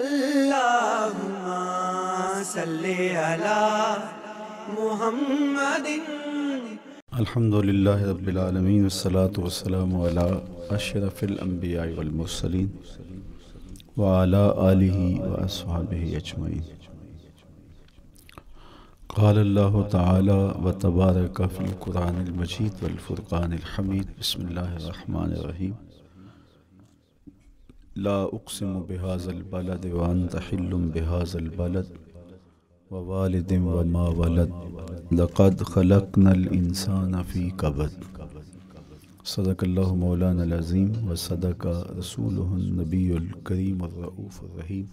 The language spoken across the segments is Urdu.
اللهم صل على محمد. الحمد لله رب العالمين والصلاة والسلام على أشرف الأنبياء والمرسلين وعلى آله وأصحابه أجمعين. قال الله تعالى وتبارك في القرآن المجيد والفرقان الحميد. بسم الله الرحمن الرحيم. لا أقسم بهذا البلد وأنت حل بهذا البلد ووالد وما ولد لقد خلقنا الإنسان في كبد. صدق الله مولانا العظيم وصدق رسوله النبي الكريم الرؤوف الرحيم.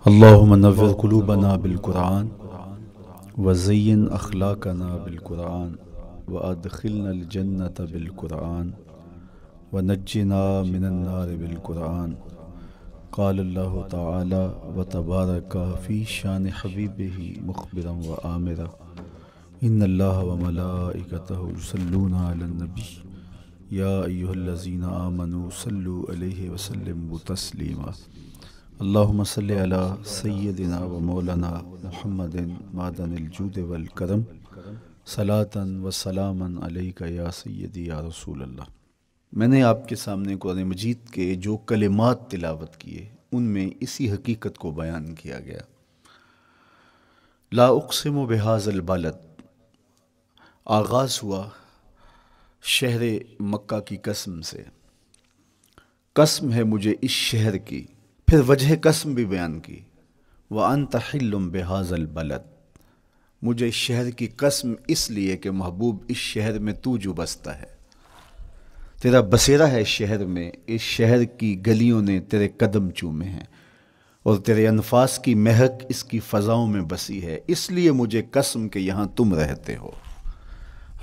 اللهم نور قلوبنا بالقرآن وزين أخلاقنا بالقرآن وأدخلنا الجنة بالقرآن ونجنا من النار بالقرآن. قال الله تعالى وتبارك في شان حبيبه مخبرا وآمرا إن الله وملائكته يصلون على النبي يا أيها الذين آمنوا صلوا عليه وسلموا تسليما. اللهم صل على سيدنا ومولانا محمد معدن الجود والکرم صلاة وسلاما علیک یا سیدی یا رسول اللہ. میں نے آپ کے سامنے قرآن مجید کے جو کلمات تلاوت کیے ان میں اسی حقیقت کو بیان کیا گیا. لا اقسم بہذا البلد، آغاز ہوا شہر مکہ کی قسم سے. قسم ہے مجھے اس شہر کی، پھر وجہ قسم بھی بیان کی. وَأَنْتَ حِلٌّ بِهَذَا الْبَلَدِ، مجھے اس شہر کی قسم اس لیے کہ محبوب اس شہر میں تو جو بستا ہے، تیرا بسیرا ہے اس شہر میں، اس شہر کی گلیوں نے تیرے قدم چومے ہیں اور تیرے انفاس کی مہک اس کی فضاؤں میں بسی ہے، اس لیے مجھے قسم کہ یہاں تم رہتے ہو.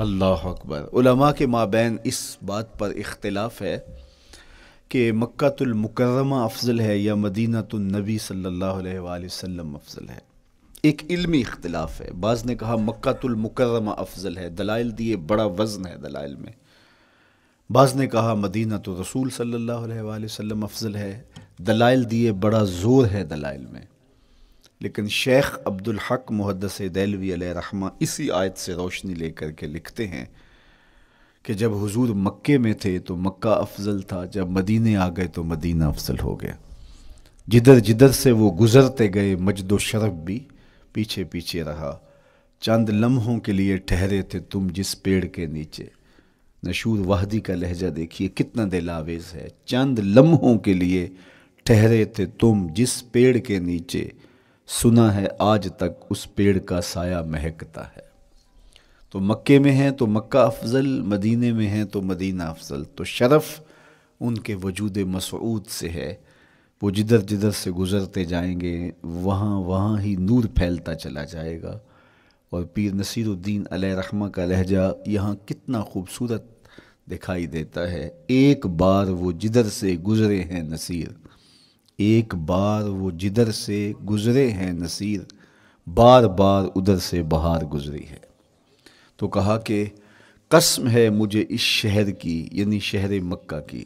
اللہ اکبر. علماء کے مابین اس بات پر اختلاف ہے کہ مکۃ المکرمہ افضل ہے یا مدینہ النبی صلی اللہ علیہ وآلہ وسلم افضل ہے. ایک علمی اختلاف ہے. بعض نے کہا مکۃ المکرمہ افضل ہے، دلائل دیے، بڑا وزن ہے دلائل میں. بعض نے کہا مدینہ تو رسول صلی اللہ علیہ وآلہ وسلم افضل ہے، دلائل دیے، بڑا زور ہے دلائل میں. لیکن شیخ عبد الحق محدث دہلوی علیہ رحمہ اسی آیت سے روشنی لے کر کے لکھتے ہیں کہ جب حضور مکے میں تھے تو مکہ افضل تھا، جب مدینے آ گئے تو مدینہ افضل ہو گیا. جدھر جدھر سے وہ گزرتے گئے مجد و شرف بھی پیچھے پیچھے رہا. چند لمحوں کے لیے ٹھہرے تھے تم جس پیڑ کے نیچے. نشور وحدی کا لہجہ دیکھیے کتنا دل آویز ہے. چند لمحوں کے لیے ٹھہرے تھے تم جس پیڑ کے نیچے، سنا ہے آج تک اس پیڑ کا سایہ مہکتا ہے. تو مکے میں ہیں تو مکہ افضل، مدینے میں ہیں تو مدینہ افضل. تو شرف ان کے وجود مسعود سے ہے. وہ جدھر جدھر سے گزرتے جائیں گے وہاں وہاں ہی نور پھیلتا چلا جائے گا. اور پیر نصیر الدین علیہ رحمہ کا لہجہ یہاں کتنا خوبصورت دکھائی دیتا ہے. ایک بار وہ جدھر سے گزرے ہیں نصیر، ایک بار وہ جدھر سے گزرے ہیں نصیر، بار بار ادھر سے بہار گزری ہے. تو کہا کہ قسم ہے مجھے اس شہر کی، یعنی شہر مکہ کی.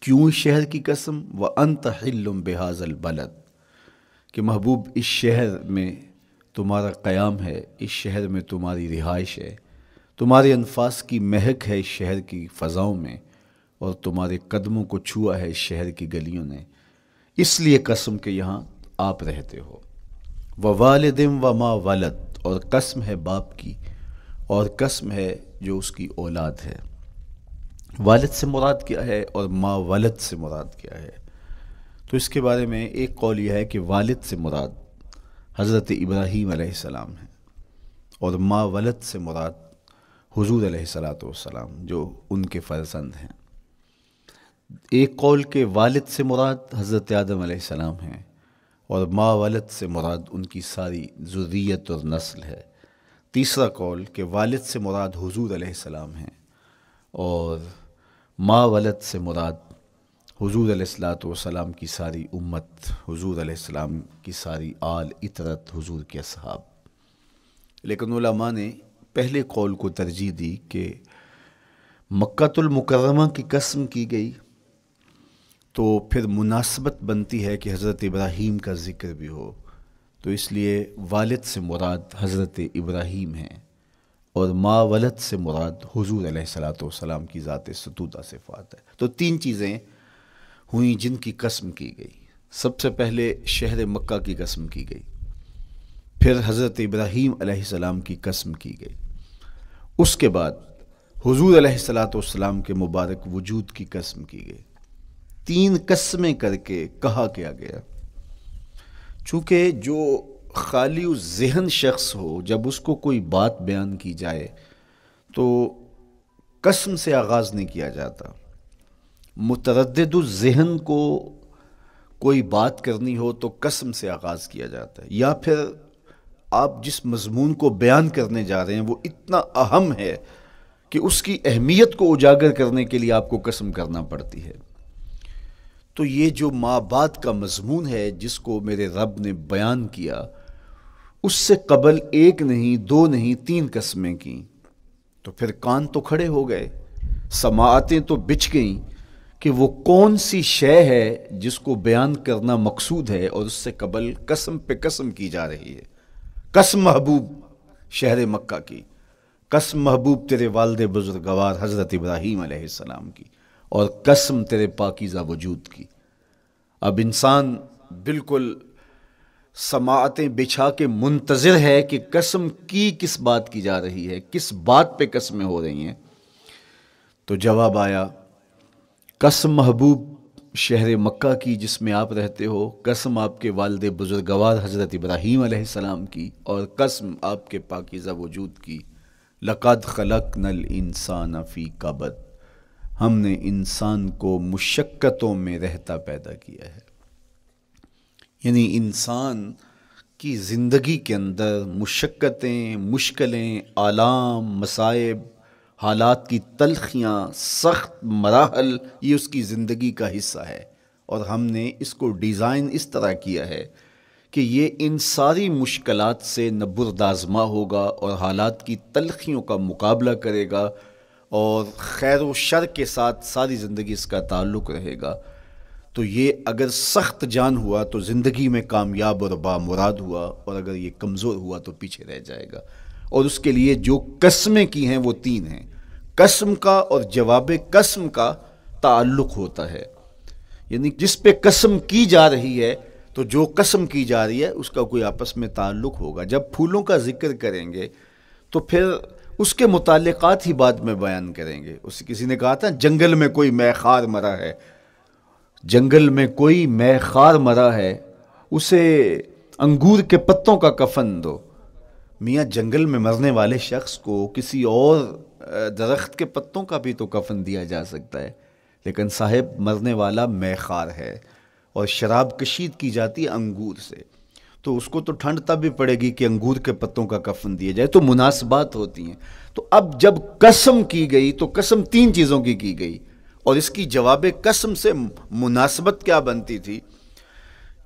کیوں اس شہر کی قسم؟ وَأَنْتَ حِلٌّ بِهَذَا الْبَلَدِ، کہ محبوب اس شہر میں تمہارا قیام ہے، اس شہر میں تمہاری رہائش ہے، تمہارے انفاس کی مہک ہے اس شہر کی فضاؤں میں، اور تمہارے قدموں کو چھوا ہے اس شہر کی گلیوں نے، اس لیے قسم کہ یہاں آپ رہتے ہو. وَوَالِدٍ وَمَا وَلَدَ، اور قسم ہے باپ کی، اور قسم ہے جو اس کی اولاد ہے. والد سے مراد کیا ہے اور ما ولد سے مراد کیا ہے؟ تو اس کے بارے میں ایک قول یہ ہے کہ والد سے مراد حضرت ابراہیم علیہ السلام ہے، اور ما ولد سے مراد حضور علیہ السلام جو ان کے فرزند ہیں. ایک قول کہ والد سے مراد حضرت آدم علیہ السلام ہیں، اور ما ولد سے مراد ان کی ساری ذریت اور نسل ہے. تیسرا قول کہ والد سے مراد حضور علیہ السلام ہیں، اور ما ولد سے مراد حضور علیہ السلام کی ساری امت، حضور علیہ السلام کی ساری آل اطرت، حضور کے اصحاب. لیکن علماء نے پہلے قول کو ترجیح دی کہ مکۃ المکرمہ کی قسم کی گئی تو پھر مناسبت بنتی ہے کہ حضرت ابراہیم کا ذکر بھی ہو، تو اس لیے والد سے مراد حضرت ابراہیم ہیں اور ما ولد سے مراد حضور علیہ الصلاۃ والسلام کی ذات ستودہ صفات ہے۔ تو 3 چیزیں ہوئیں جن کی قسم کی گئی۔ سب سے پہلے شہر مکہ کی قسم کی گئی، پھر حضرت ابراہیم علیہ السلام کی قسم کی گئی، اس کے بعد حضور علیہ الصلاۃ والسلام کے مبارک وجود کی قسم کی گئی۔ 3 قسمیں کر کے کہا کیا گیا، چونکہ جو خالی ذہن شخص ہو، جب اس کو کوئی بات بیان کی جائے تو قسم سے آغاز نہیں کیا جاتا۔ متردد الذہن کو کوئی بات کرنی ہو تو قسم سے آغاز کیا جاتا ہے، یا پھر آپ جس مضمون کو بیان کرنے جا رہے ہیں وہ اتنا اہم ہے کہ اس کی اہمیت کو اجاگر کرنے کے لیے آپ کو قسم کرنا پڑتی ہے۔ تو یہ جو ماں بعد کا مضمون ہے جس کو میرے رب نے بیان کیا، اس سے قبل 1 نہیں 2 نہیں 3 قسمیں کیں، تو پھر کان تو کھڑے ہو گئے، سماعتیں تو بچھ گئیں کہ وہ کون سی شے ہے جس کو بیان کرنا مقصود ہے، اور اس سے قبل قسم پہ قسم کی جا رہی ہے۔ قسم محبوب شہر مکہ کی، قسم محبوب تیرے والد بزرگوار حضرت ابراہیم علیہ السلام کی، اور قسم تیرے پاکیزہ وجود کی۔ اب انسان بالکل سماعتیں بچھا کے منتظر ہے کہ قسم کی کس بات کی جا رہی ہے، کس بات پہ قسمیں ہو رہی ہیں۔ تو جواب آیا، قسم محبوب شہر مکہ کی جس میں آپ رہتے ہو، قسم آپ کے والد بزرگوار حضرت ابراہیم علیہ السلام کی، اور قسم آپ کے پاکیزہ وجود کی۔ لقد خلقنا الانسان فی کبد، ہم نے انسان کو مشقتوں میں رہتا پیدا کیا ہے۔ یعنی انسان کی زندگی کے اندر مشقتیں، مشکلیں، آلام، مصائب، حالات کی تلخیاں، سخت مراحل، یہ اس کی زندگی کا حصہ ہے، اور ہم نے اس کو ڈیزائن اس طرح کیا ہے کہ یہ ان ساری مشکلات سے نہ بردآزما ہوگا اور حالات کی تلخیوں کا مقابلہ کرے گا، اور خیر و شر کے ساتھ ساری زندگی اس کا تعلق رہے گا۔ تو یہ اگر سخت جان ہوا تو زندگی میں کامیاب اور بامراد ہوا، اور اگر یہ کمزور ہوا تو پیچھے رہ جائے گا۔ اور اس کے لیے جو قسمیں کی ہیں وہ 3 ہیں۔ قسم کا اور جواب قسم کا تعلق ہوتا ہے، یعنی جس پہ قسم کی جا رہی ہے تو جو قسم کی جا رہی ہے اس کا کوئی آپس میں تعلق ہوگا۔ جب پھولوں کا ذکر کریں گے تو پھر اس کے متعلقات ہی بعد میں بیان کریں گے۔ کسی نے کہا تھا جنگل میں کوئی مے خار مرا ہے، جنگل میں کوئی مے خار مرا ہے، اسے انگور کے پتوں کا کفن دو۔ میاں جنگل میں مرنے والے شخص کو کسی اور درخت کے پتوں کا بھی تو کفن دیا جا سکتا ہے، لیکن صاحب مرنے والا مے خار ہے، اور شراب کشید کی جاتی ہے انگور سے، تو اس کو تو ٹھنڈ تب بھی پڑے گی کہ انگور کے پتوں کا کفن دیا جائے۔ تو مناسبات ہوتی ہیں۔ تو اب جب قسم کی گئی تو قسم 3 چیزوں کی گئی، اور اس کی جواب قسم سے مناسبت کیا بنتی تھی؟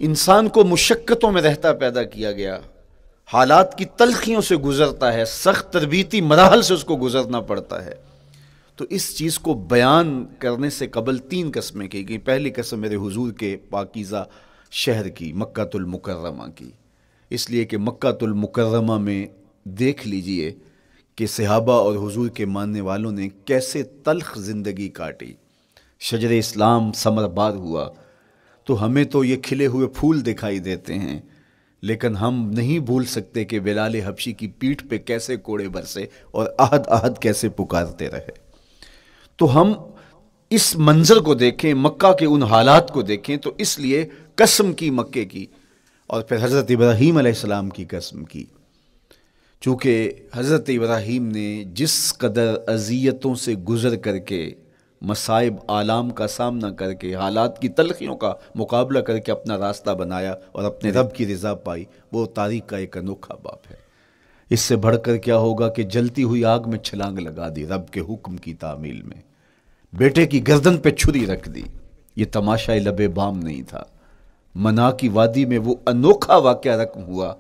انسان کو مشقتوں میں رہتا پیدا کیا گیا، حالات کی تلخیوں سے گزرتا ہے، سخت تربیتی مراحل سے اس کو گزرنا پڑتا ہے۔ تو اس چیز کو بیان کرنے سے قبل 3 قسمیں کی گئی۔ پہلی قسم میرے حضور کے پاکیزہ شہر کی، مکہ المکرمہ کی، اس لیے کہ مکہ المکرمہ میں دیکھ لیجئے کہ صحابہ اور حضور کے ماننے والوں نے کیسے تلخ زندگی کاٹی۔ شجر اسلام ثمر بار ہوا تو ہمیں تو یہ کھلے ہوئے پھول دکھائی دیتے ہیں، لیکن ہم نہیں بھول سکتے کہ بلال حبشی کی پیٹھ پہ کیسے کوڑے برسے اور احد احد کیسے پکارتے رہے۔ تو ہم اس منظر کو دیکھیں، مکہ کے ان حالات کو دیکھیں، تو اس لیے قسم کی مکے کی، اور پھر حضرت ابراہیم علیہ السلام کی قسم کی، چونکہ حضرت ابراہیم نے جس قدر اذیتوں سے گزر کر کے، مصائب آلام کا سامنا کر کے، حالات کی تلخیوں کا مقابلہ کر کے اپنا راستہ بنایا اور اپنے رب کی رضا پائی، وہ تاریخ کا ایک انوکھا باب ہے۔ اس سے بڑھ کر کیا ہوگا کہ جلتی ہوئی آگ میں چھلانگ لگا دی رب کے حکم کی تعمیل میں، بیٹے کی گردن پہ چھری رکھ دی۔ یہ تماشا لب بام نہیں تھا، منا کی وادی میں وہ انوکھا واقعہ رقم ہوا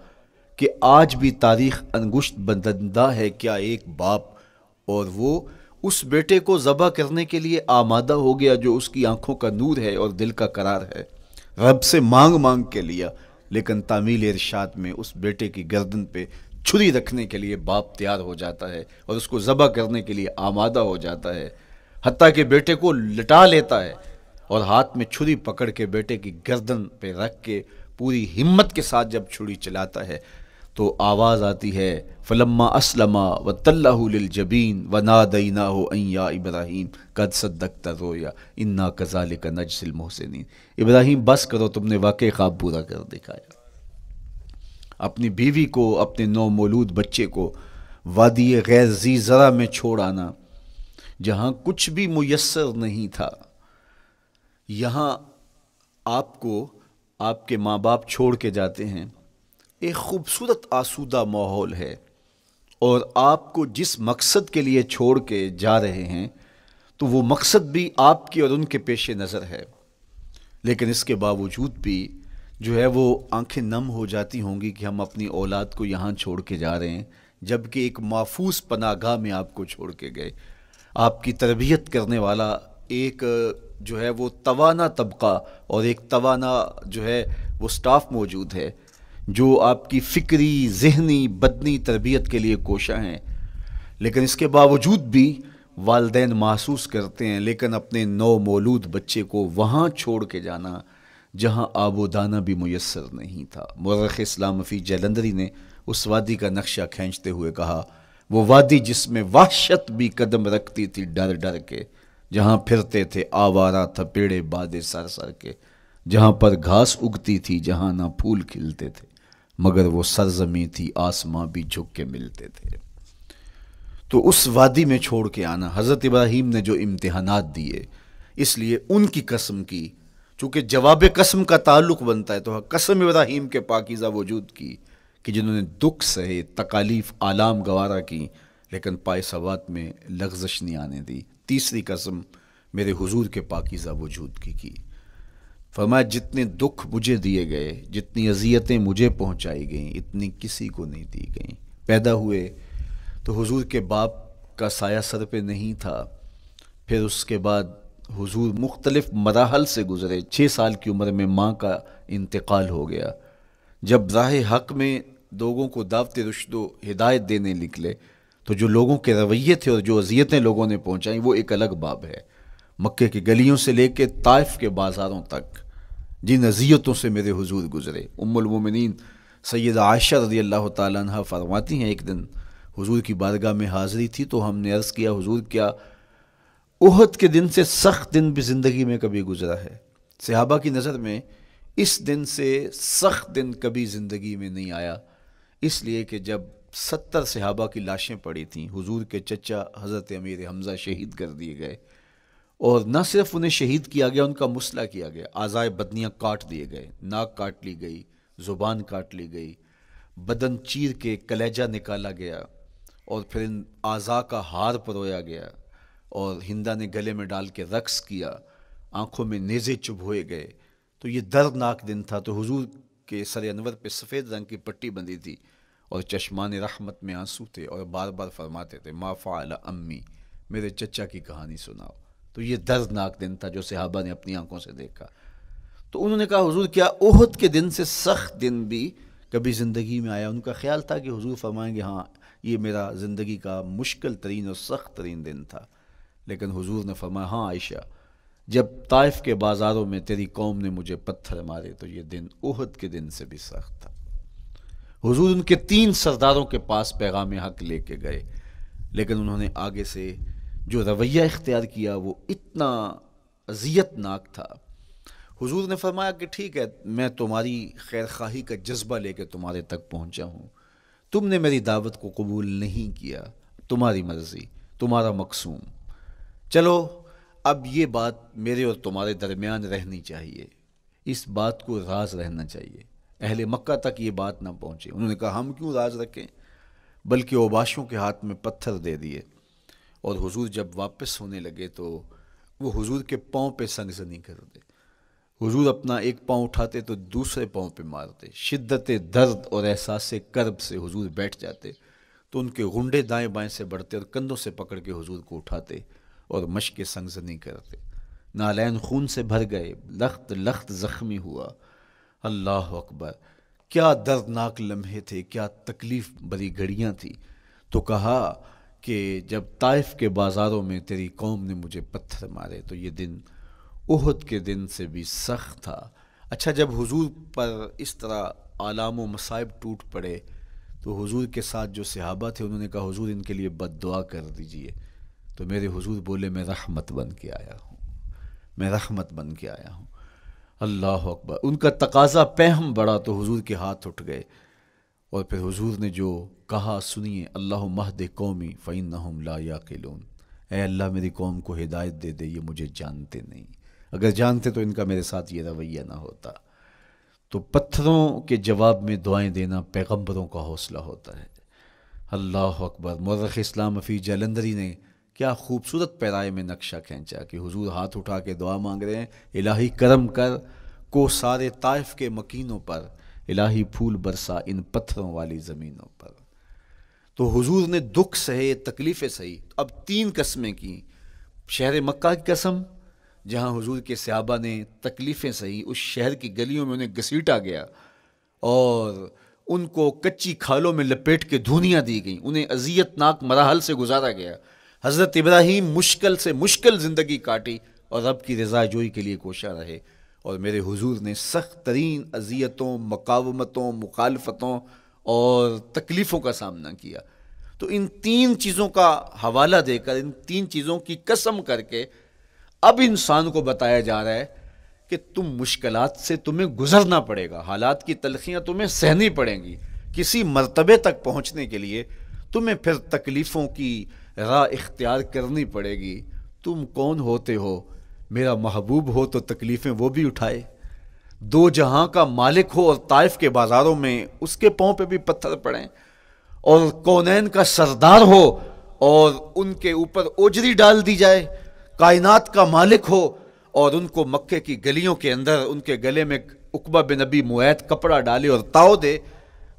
کہ آج بھی تاریخ انگشت بدندہ ہے کیا ایک باپ، اور وہ اس بیٹے کو ذبح کرنے کے لیے آمادہ ہو گیا جو اس کی آنکھوں کا نور ہے اور دل کا قرار ہے، رب سے مانگ مانگ کے لیا، لیکن تعمیل ارشاد میں اس بیٹے کی گردن پہ چھری رکھنے کے لیے باپ تیار ہو جاتا ہے اور اس کو ذبح کرنے کے لیے آمادہ ہو جاتا ہے، حتیٰ کہ بیٹے کو لٹا لیتا ہے اور ہاتھ میں چھری پکڑ کے بیٹے کی گردن پہ رکھ کے پوری ہمت کے ساتھ جب چھری چلاتا ہے تو آواز آتی ہے فلما اسلم وتلہ للجبین ونادیناہ ان یا ابراہیم قد صدقت الرؤیا انا کذالک نجزی المحسنین۔ ابراہیم بس کرو، تم نے واقعی خواب پورا کر دکھایا۔ اپنی بیوی کو، اپنے نو مولود بچے کو وادی غیر ذی زرع میں چھوڑ آنا، جہاں کچھ بھی میسر نہیں تھا، یہاں آپ کو آپ کے ماں باپ چھوڑ کے جاتے ہیں، ایک خوبصورت آسودہ ماحول ہے، اور آپ کو جس مقصد کے لیے چھوڑ کے جا رہے ہیں تو وہ مقصد بھی آپ کے اور ان کے پیش نظر ہے، لیکن اس کے باوجود بھی جو ہے وہ آنکھیں نم ہو جاتی ہوں گی کہ ہم اپنی اولاد کو یہاں چھوڑ کے جا رہے ہیں، جبکہ ایک محفوظ پناہ گاہ میں آپ کو چھوڑ کے گئے۔ آپ کی تربیت کرنے والا ایک جو ہے وہ توانا طبقہ اور ایک توانا جو ہے وہ سٹاف موجود ہے جو آپ کی فکری، ذہنی، بدنی تربیت کے لیے کوشاں ہیں، لیکن اس کے باوجود بھی والدین محسوس کرتے ہیں لیکن اپنے نو مولود بچے کو وہاں چھوڑ کے جانا جہاں آب و دانہ بھی میسر نہیں تھا۔ مورخ اسلام فی جلندری نے اس وادی کا نقشہ کھینچتے ہوئے کہا، وہ وادی جس میں وحشت بھی قدم رکھتی تھی ڈر ڈر کے، جہاں پھرتے تھے آوارہ تھپیڑے بادے سر سر کے، جہاں پر گھاس اگتی تھی، جہاں نہ پھول کھلتے تھے، مگر وہ سرزمیں تھی آسماں بھی جھک کے ملتے تھے۔ تو اس وادی میں چھوڑ کے آنا، حضرت ابراہیم نے جو امتحانات دیے، اس لیے ان کی قسم کی، چونکہ جواب قسم کا تعلق بنتا ہے تو قسم ابراہیم کے پاکیزہ وجود کی کہ جنہوں نے دکھ سہے، تکالیف آلام گوارا کی، لیکن پائے ثبات میں لغزش نہیں آنے دی۔ تیسری قسم میرے حضور کے پاکیزہ وجود کی فرمایا جتنے دکھ مجھے دیے گئے، جتنی اذیتیں مجھے پہنچائی گئیں، اتنی کسی کو نہیں دی گئیں۔ پیدا ہوئے تو حضور کے باپ کا سایہ سر پہ نہیں تھا، پھر اس کے بعد حضور مختلف مراحل سے گزرے، 6 سال کی عمر میں ماں کا انتقال ہو گیا۔ جب راہ حق میں لوگوں کو دعوت رشد و ہدایت دینے نکلے تو جو لوگوں کے رویے تھے اور جو اذیتیں لوگوں نے پہنچائیں وہ ایک الگ باب ہے۔ مکے کی گلیوں سے لے کے طائف کے بازاروں تک جن اذیتوں سے میرے حضور گزرے، ام المومنین سیدہ عائشہ رضی اللہ تعالیٰ عنہ فرماتی ہیں ایک دن حضور کی بارگاہ میں حاضری تھی تو ہم نے عرض کیا حضور کیا احد کے دن سے سخت دن بھی زندگی میں کبھی گزرا ہے؟ صحابہ کی نظر میں اس دن سے سخت دن کبھی زندگی میں نہیں آیا، اس لیے کہ جب 70 صحابہ کی لاشیں پڑی تھیں، حضور کے چچا حضرت امیر حمزہ شہید کر دیے گئے، اور نہ صرف انہیں شہید کیا گیا، ان کا مسئلہ کیا گیا، اعضائے بدنیاں کاٹ دیے گئے، ناک کاٹ لی گئی، زبان کاٹ لی گئی، بدن چیر کے کلیجہ نکالا گیا، اور پھر ان اعضاء کا ہار پرویا گیا، اور ہندا نے گلے میں ڈال کے رقص کیا، آنکھوں میں نیزے چبھوئے گئے۔ تو یہ دردناک دن تھا۔ تو حضور کے سر انور پہ سفید رنگ کی پٹی بندھی تھی اور چشمان رحمت میں آنسو تھے، اور بار بار فرماتے تھے ما فعل امی، میرے چچا کی کہانی سناؤ۔ تو یہ دردناک دن تھا جو صحابہ نے اپنی آنکھوں سے دیکھا۔ تو انہوں نے کہا حضور کیا احد کے دن سے سخت دن بھی کبھی زندگی میں آیا؟ ان کا خیال تھا کہ حضور فرمائیں گے ہاں یہ میرا زندگی کا مشکل ترین اور سخت ترین دن تھا، لیکن حضور نے فرمایا ہاں عائشہ، جب طائف کے بازاروں میں تیری قوم نے مجھے پتھر مارے تو یہ دن احد کے دن سے بھی سخت تھا۔ حضور ان کے 3 سرداروں کے پاس پیغام حق لے کے گئے، لیکن انہوں نے آگے سے جو رویہ اختیار کیا وہ اتنا اذیت ناک تھا۔ حضور نے فرمایا کہ ٹھیک ہے، میں تمہاری خیر خواہی کا جذبہ لے کے تمہارے تک پہنچا ہوں، تم نے میری دعوت کو قبول نہیں کیا، تمہاری مرضی، تمہارا مقسوم، چلو اب یہ بات میرے اور تمہارے درمیان رہنی چاہیے، اس بات کو راز رہنا چاہیے، اہل مکہ تک یہ بات نہ پہنچے۔ انہوں نے کہا ہم کیوں راز رکھیں، بلکہ اوباشوں کے ہاتھ میں پتھر دے دیے، اور حضور جب واپس ہونے لگے تو وہ حضور کے پاؤں پہ سنگزنی کرتے، حضور اپنا ایک پاؤں اٹھاتے تو دوسرے پاؤں پہ مارتے، شدت درد اور احساس کرب سے حضور بیٹھ جاتے تو ان کے غنڈے دائیں بائیں سے بڑھتے اور کندھوں سے پکڑ کے حضور کو اٹھاتے اور مشق سنگزنی کرتے۔ نالین خون سے بھر گئے، لخت لخت زخمی ہوا۔ اللہ اکبر، کیا دردناک لمحے تھے، کیا تکلیف بری گھڑیاں تھیں۔ تو کہا کہ جب طائف کے بازاروں میں تیری قوم نے مجھے پتھر مارے تو یہ دن احد کے دن سے بھی سخت تھا۔ اچھا، جب حضور پر اس طرح آلام و مصائب ٹوٹ پڑے تو حضور کے ساتھ جو صحابہ تھے انہوں نے کہا حضور ان کے لیے بد دعا کر دیجئے۔ تو میرے حضور بولے میں رحمت بن کے آیا ہوں، میں رحمت بن کے آیا ہوں۔ اللہ اکبر، ان کا تقاضا پہم بڑا تو حضور کے ہاتھ اٹھ گئے، اور پھر حضور نے جو کہا سنیے، اللہم اہد قومی فإنہم لا یعقلون، اے اللہ میری قوم کو ہدایت دے دے، یہ مجھے جانتے نہیں، اگر جانتے تو ان کا میرے ساتھ یہ رویہ نہ ہوتا۔ تو پتھروں کے جواب میں دعائیں دینا پیغمبروں کا حوصلہ ہوتا ہے۔ اللہ اکبر، مورخ اسلام حفیظ جلندری نے کیا خوبصورت پیرائے میں نقشہ کھینچا کہ حضور ہاتھ اٹھا کے دعا مانگ رہے ہیں، الہی کرم کر کو سارے طائف کے مکینوں پر، الہی پھول برسا ان پتھروں والی زمینوں پر۔ تو حضور نے دکھ سہے، تکلیفیں سہی۔ اب 3 قسمیں کی، شہر مکہ کی قسم جہاں حضور کے صحابہ نے تکلیفیں سہی، اس شہر کی گلیوں میں انہیں گھسیٹا گیا اور ان کو کچی کھالوں میں لپیٹ کے دھونیاں دی گئیں، انہیں اذیت ناک مراحل سے گزارا گیا۔ حضرت ابراہیم مشکل سے مشکل زندگی کاٹی اور رب کی رضا جوئی کے لیے کوشاں رہے، اور میرے حضور نے سخت ترین اذیتوں، مقاومتوں، مخالفتوں اور تکلیفوں کا سامنا کیا۔ تو ان 3 چیزوں کا حوالہ دے کر، ان 3 چیزوں کی قسم کر کے اب انسان کو بتایا جا رہا ہے کہ تم مشکلات سے تمہیں گزرنا پڑے گا، حالات کی تلخیاں تمہیں سہنی پڑیں گی، کسی مرتبے تک پہنچنے کے لیے تمہیں پھر تکلیفوں کی راہ اختیار کرنی پڑے گی۔ تم کون ہوتے ہو؟ میرا محبوب ہو تو تکلیفیں وہ بھی اٹھائے، 2 جہاں کا مالک ہو اور طائف کے بازاروں میں اس کے پاؤں پہ بھی پتھر پڑیں، اور کونین کا سردار ہو اور ان کے اوپر اوجری ڈال دی جائے، کائنات کا مالک ہو اور ان کو مکے کی گلیوں کے اندر ان کے گلے میں عقبہ بن ابی معیط کپڑا ڈالے اور تاؤ دے،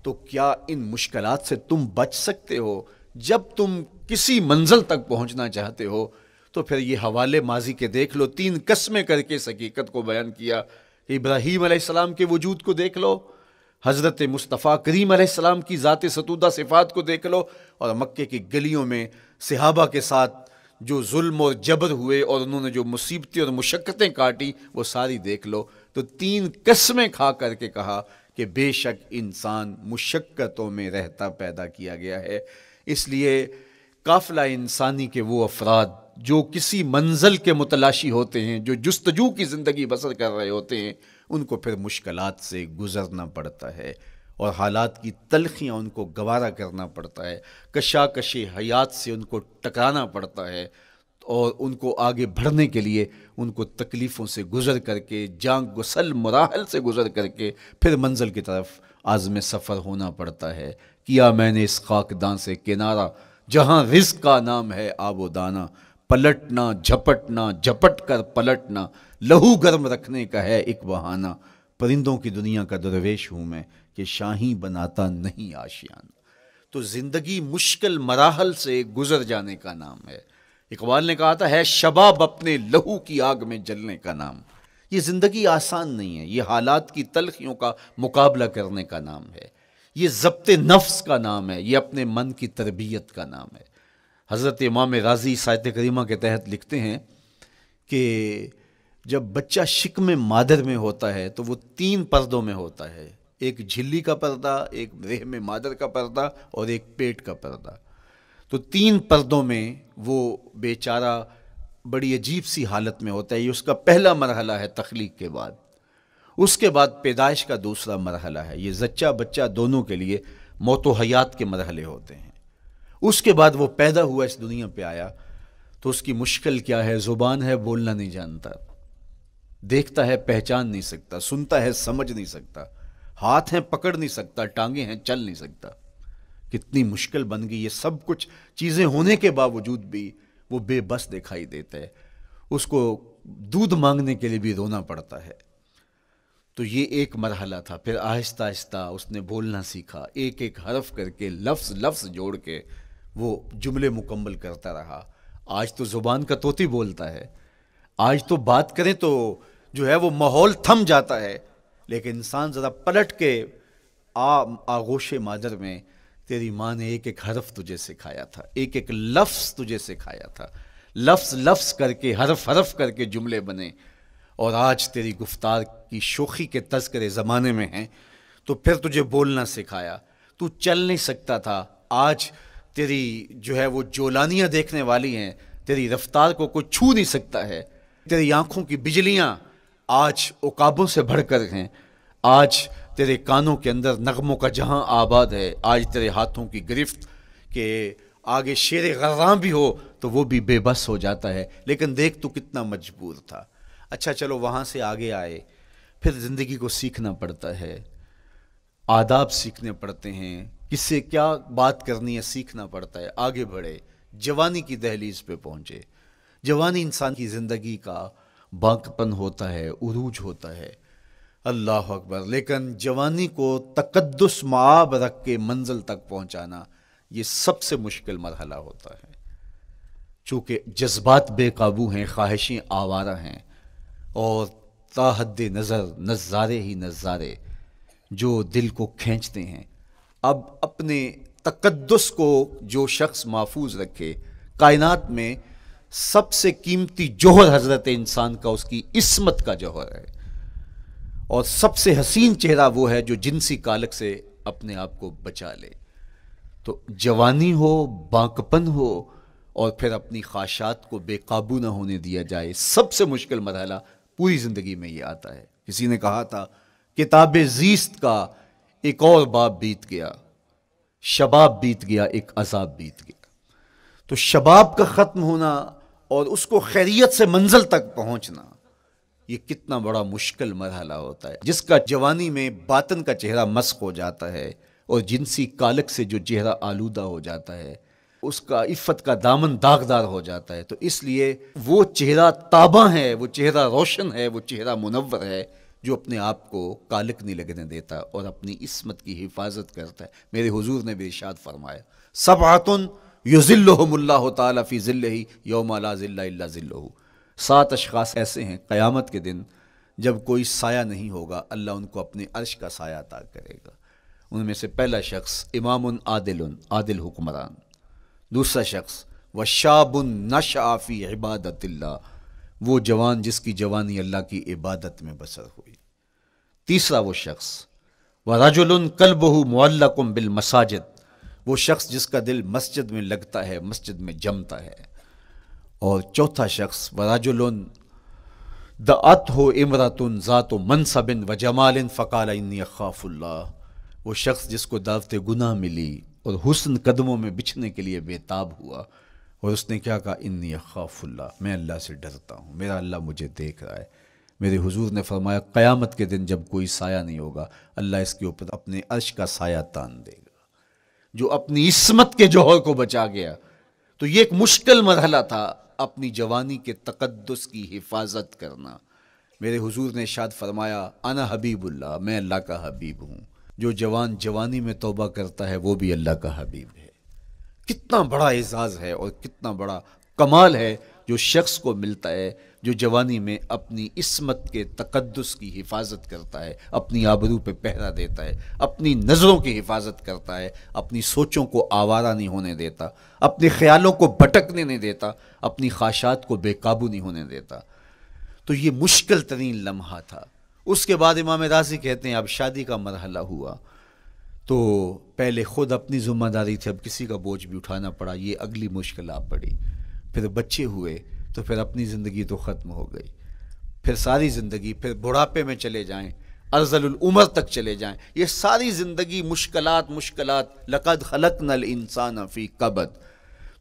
تو کیا ان مشکلات سے تم بچ سکتے ہو؟ جب تم کسی منزل تک پہنچنا چاہتے ہو تو پھر یہ حوالے ماضی کے دیکھ لو، 3 قسمیں کر کے اس حقیقت کو بیان کیا۔ ابراہیم علیہ السلام کے وجود کو دیکھ لو، حضرت مصطفیٰ کریم علیہ السلام کی ذات ستودہ صفات کو دیکھ لو، اور مکے کی گلیوں میں صحابہ کے ساتھ جو ظلم اور جبر ہوئے اور انہوں نے جو مصیبتیں اور مشقتیں کاٹی وہ ساری دیکھ لو۔ تو 3 قسمیں کھا کر کے کہا کہ بے شک انسان مشقتوں میں رہتا پیدا کیا گیا ہے۔ اس لیے قافلہ انسانی کے وہ افراد جو کسی منزل کے متلاشی ہوتے ہیں، جو جستجو کی زندگی بسر کر رہے ہوتے ہیں، ان کو پھر مشکلات سے گزرنا پڑتا ہے اور حالات کی تلخیاں ان کو گوارا کرنا پڑتا ہے، کشاکش حیات سے ان کو ٹکرانا پڑتا ہے، اور ان کو آگے بڑھنے کے لیے ان کو تکلیفوں سے گزر کر کے، جان گسل مراحل سے گزر کر کے پھر منزل کی طرف عازم سفر ہونا پڑتا ہے۔ کیا میں نے اس خاکدان سے کنارہ جہاں رزق کا نام ہے آب و دانہ، پلٹنا جھپٹنا جھپٹ کر پلٹنا لہو گرم رکھنے کا ہے ایک بہانہ، پرندوں کی دنیا کا درویش ہوں میں کہ شاہی بناتا نہیں آشیانہ۔ تو زندگی مشکل مراحل سے گزر جانے کا نام ہے۔ اقبال نے کہا تھا ہے شباب اپنے لہو کی آگ میں جلنے کا نام۔ یہ زندگی آسان نہیں ہے، یہ حالات کی تلخیوں کا مقابلہ کرنے کا نام ہے، یہ ضبط نفس کا نام ہے، یہ اپنے من کی تربیت کا نام ہے۔ حضرت امام راضی آیت کریمہ کے تحت لکھتے ہیں کہ جب بچہ شکم مادر میں ہوتا ہے تو وہ 3 پردوں میں ہوتا ہے، ایک جھلی کا پردہ، ایک رحم مادر کا پردہ اور ایک پیٹ کا پردہ۔ تو 3 پردوں میں وہ بیچارہ بڑی عجیب سی حالت میں ہوتا ہے۔ یہ اس کا پہلا مرحلہ ہے تخلیق کے بعد، اس کے بعد پیدائش کا دوسرا مرحلہ ہے، یہ زچہ بچہ دونوں کے لیے موت و حیات کے مرحلے ہوتے ہیں۔ اس کے بعد وہ پیدا ہوا، اس دنیا پہ آیا تو اس کی مشکل کیا ہے؟ زبان ہے بولنا نہیں جانتا، دیکھتا ہے پہچان نہیں سکتا، سنتا ہے سمجھ نہیں سکتا، ہاتھ ہیں پکڑ نہیں سکتا، ٹانگیں ہیں چل نہیں سکتا۔ کتنی مشکل بن گئی، یہ سب کچھ چیزیں ہونے کے باوجود بھی وہ بے بس دکھائی دیتا ہے، اس کو دودھ مانگنے کے لیے بھی رونا پڑتا ہے۔ تو یہ ایک مرحلہ تھا. پھر آہستہ آہستہ اس نے بولنا سیکھا، ایک ایک حرف کر کے لفظ لفظ جوڑ کے وہ جملے مکمل کرتا رہا. آج تو زبان کا طوطی بولتا ہے، آج تو بات کریں تو جو ہے وہ ماحول تھم جاتا ہے. لیکن انسان ذرا پلٹ کے آغوش مادر میں تیری ماں نے ایک ایک حرف تجھے سکھایا تھا، ایک ایک لفظ تجھے سکھایا تھا، لفظ لفظ کر کے حرف حرف کر کے جملے بنے. اور آج تیری گفتار کی شوخی کے تذکرے زمانے میں ہیں، تو پھر تجھے بولنا سکھایا. تو چل نہیں سکتا تھا، آج تیری جو ہے وہ جولانیاں دیکھنے والی ہیں، تیری رفتار کو کوئی چھو نہیں سکتا ہے. تیری آنکھوں کی بجلیاں آج عقابوں سے بڑھ کر ہیں. آج تیرے کانوں کے اندر نغموں کا جہاں آباد ہے. آج تیرے ہاتھوں کی گرفت کہ آگے شیر غراں بھی ہو تو وہ بھی بے بس ہو جاتا ہے. لیکن دیکھ تو کتنا مجبور تھا. اچھا چلو وہاں سے آگے آئے، پھر زندگی کو سیکھنا پڑتا ہے، آداب سیکھنے پڑتے ہیں، کس سے کیا بات کرنی ہے سیکھنا پڑتا ہے. آگے بڑھے، جوانی کی دہلیز پہ پہنچے. جوانی انسان کی زندگی کا باقپن ہوتا ہے، عروج ہوتا ہے. اللہ اکبر. لیکن جوانی کو تقدس معاب رکھ کے منزل تک پہنچانا یہ سب سے مشکل مرحلہ ہوتا ہے. چونکہ جذبات بے قابو ہیں، خواہشیں آوارہ ہیں، اور تا حد نظر نظارے ہی نظارے جو دل کو کھینچتے ہیں. اب اپنے تقدس کو جو شخص محفوظ رکھے، کائنات میں سب سے قیمتی جوہر حضرت انسان کا اس کی عصمت کا جوہر ہے. اور سب سے حسین چہرہ وہ ہے جو جنسی کالک سے اپنے آپ کو بچا لے. تو جوانی ہو، باقپن ہو، اور پھر اپنی خواہشات کو بے قابو نہ ہونے دیا جائے. سب سے مشکل مرحلہ پوری زندگی میں یہ آتا ہے. کسی نے کہا تھا کتاب زیست کا ایک اور باب بیت گیا، شباب بیت گیا، ایک عذاب بیت گیا. تو شباب کا ختم ہونا اور اس کو خیریت سے منزل تک پہنچنا یہ کتنا بڑا مشکل مرحلہ ہوتا ہے. جس کا جوانی میں باطن کا چہرہ مسخ ہو جاتا ہے اور جنسی کالک سے جو چہرہ آلودہ ہو جاتا ہے، اس کا عفت کا دامن داغدار ہو جاتا ہے. تو اس لیے وہ چہرہ تاباں ہے، وہ چہرہ روشن ہے، وہ چہرہ منور ہے جو اپنے آپ کو کالک نہیں لگنے دیتا اور اپنی عصمت کی حفاظت کرتا ہے. میرے حضور نے بھی ارشاد فرمایا، سبعۃ یظلھم اللہ تعالی فی ظلہ یوم لا ظل الا ظلہ. 7 اشخاص ایسے ہیں قیامت کے دن جب کوئی سایہ نہیں ہوگا، اللہ ان کو اپنے عرش کا سایہ عطا کرے گا. ان میں سے پہلا شخص امام عادل حکمران. دوسرا شخص وشاب نشأ فی عبادت اللہ، وہ جوان جس کی جوانی اللہ کی عبادت میں بسر ہوئی. تیسرا وہ شخص ورجل قلبہ معلق بالمساجد، وہ شخص جس کا دل مسجد میں لگتا ہے، مسجد میں جمتا ہے. اور چوتھا شخص ورجل دعتہ امرأۃ ذات منصب وجمال فقال انی اخاف اللہ، وہ شخص جس کو دعوت گناہ ملی اور حسن قدموں میں بچھنے کے لیے بےتاب ہوا، اور اس نے کیا کہا، انی اخاف اللہ، میں اللہ سے ڈرتا ہوں، میرا اللہ مجھے دیکھ رہا ہے. میرے حضور نے فرمایا قیامت کے دن جب کوئی سایہ نہیں ہوگا، اللہ اس کے اوپر اپنے عرش کا سایہ تان دے گا، جو اپنی عصمت کے جوہر کو بچا گیا. تو یہ ایک مشکل مرحلہ تھا، اپنی جوانی کے تقدس کی حفاظت کرنا. میرے حضور نے ارشاد فرمایا انا حبیب اللہ، میں اللہ کا حبیب ہوں. جو جوان جوانی میں توبہ کرتا ہے وہ بھی اللہ کا حبیب ہے. کتنا بڑا اعزاز ہے اور کتنا بڑا کمال ہے جو شخص کو ملتا ہے جو جوانی میں اپنی عصمت کے تقدس کی حفاظت کرتا ہے، اپنی آبرو پہ پہرا دیتا ہے، اپنی نظروں کی حفاظت کرتا ہے، اپنی سوچوں کو آوارہ نہیں ہونے دیتا، اپنے خیالوں کو بھٹکنے نہیں دیتا، اپنی خواہشات کو بے قابو نہیں ہونے دیتا. تو یہ مشکل ترین لمحہ تھا. اس کے بعد امام راضی کہتے ہیں اب شادی کا مرحلہ ہوا تو پہلے خود اپنی ذمہ داری تھی، اب کسی کا بوجھ بھی اٹھانا پڑا، یہ اگلی مشکل آ پڑی. پھر بچے ہوئے تو پھر اپنی زندگی تو ختم ہو گئی، پھر ساری زندگی، پھر بڑھاپے میں چلے جائیں، ارذل العمر تک چلے جائیں، یہ ساری زندگی مشکلات. لقد خلقنا الانسان فی کبد.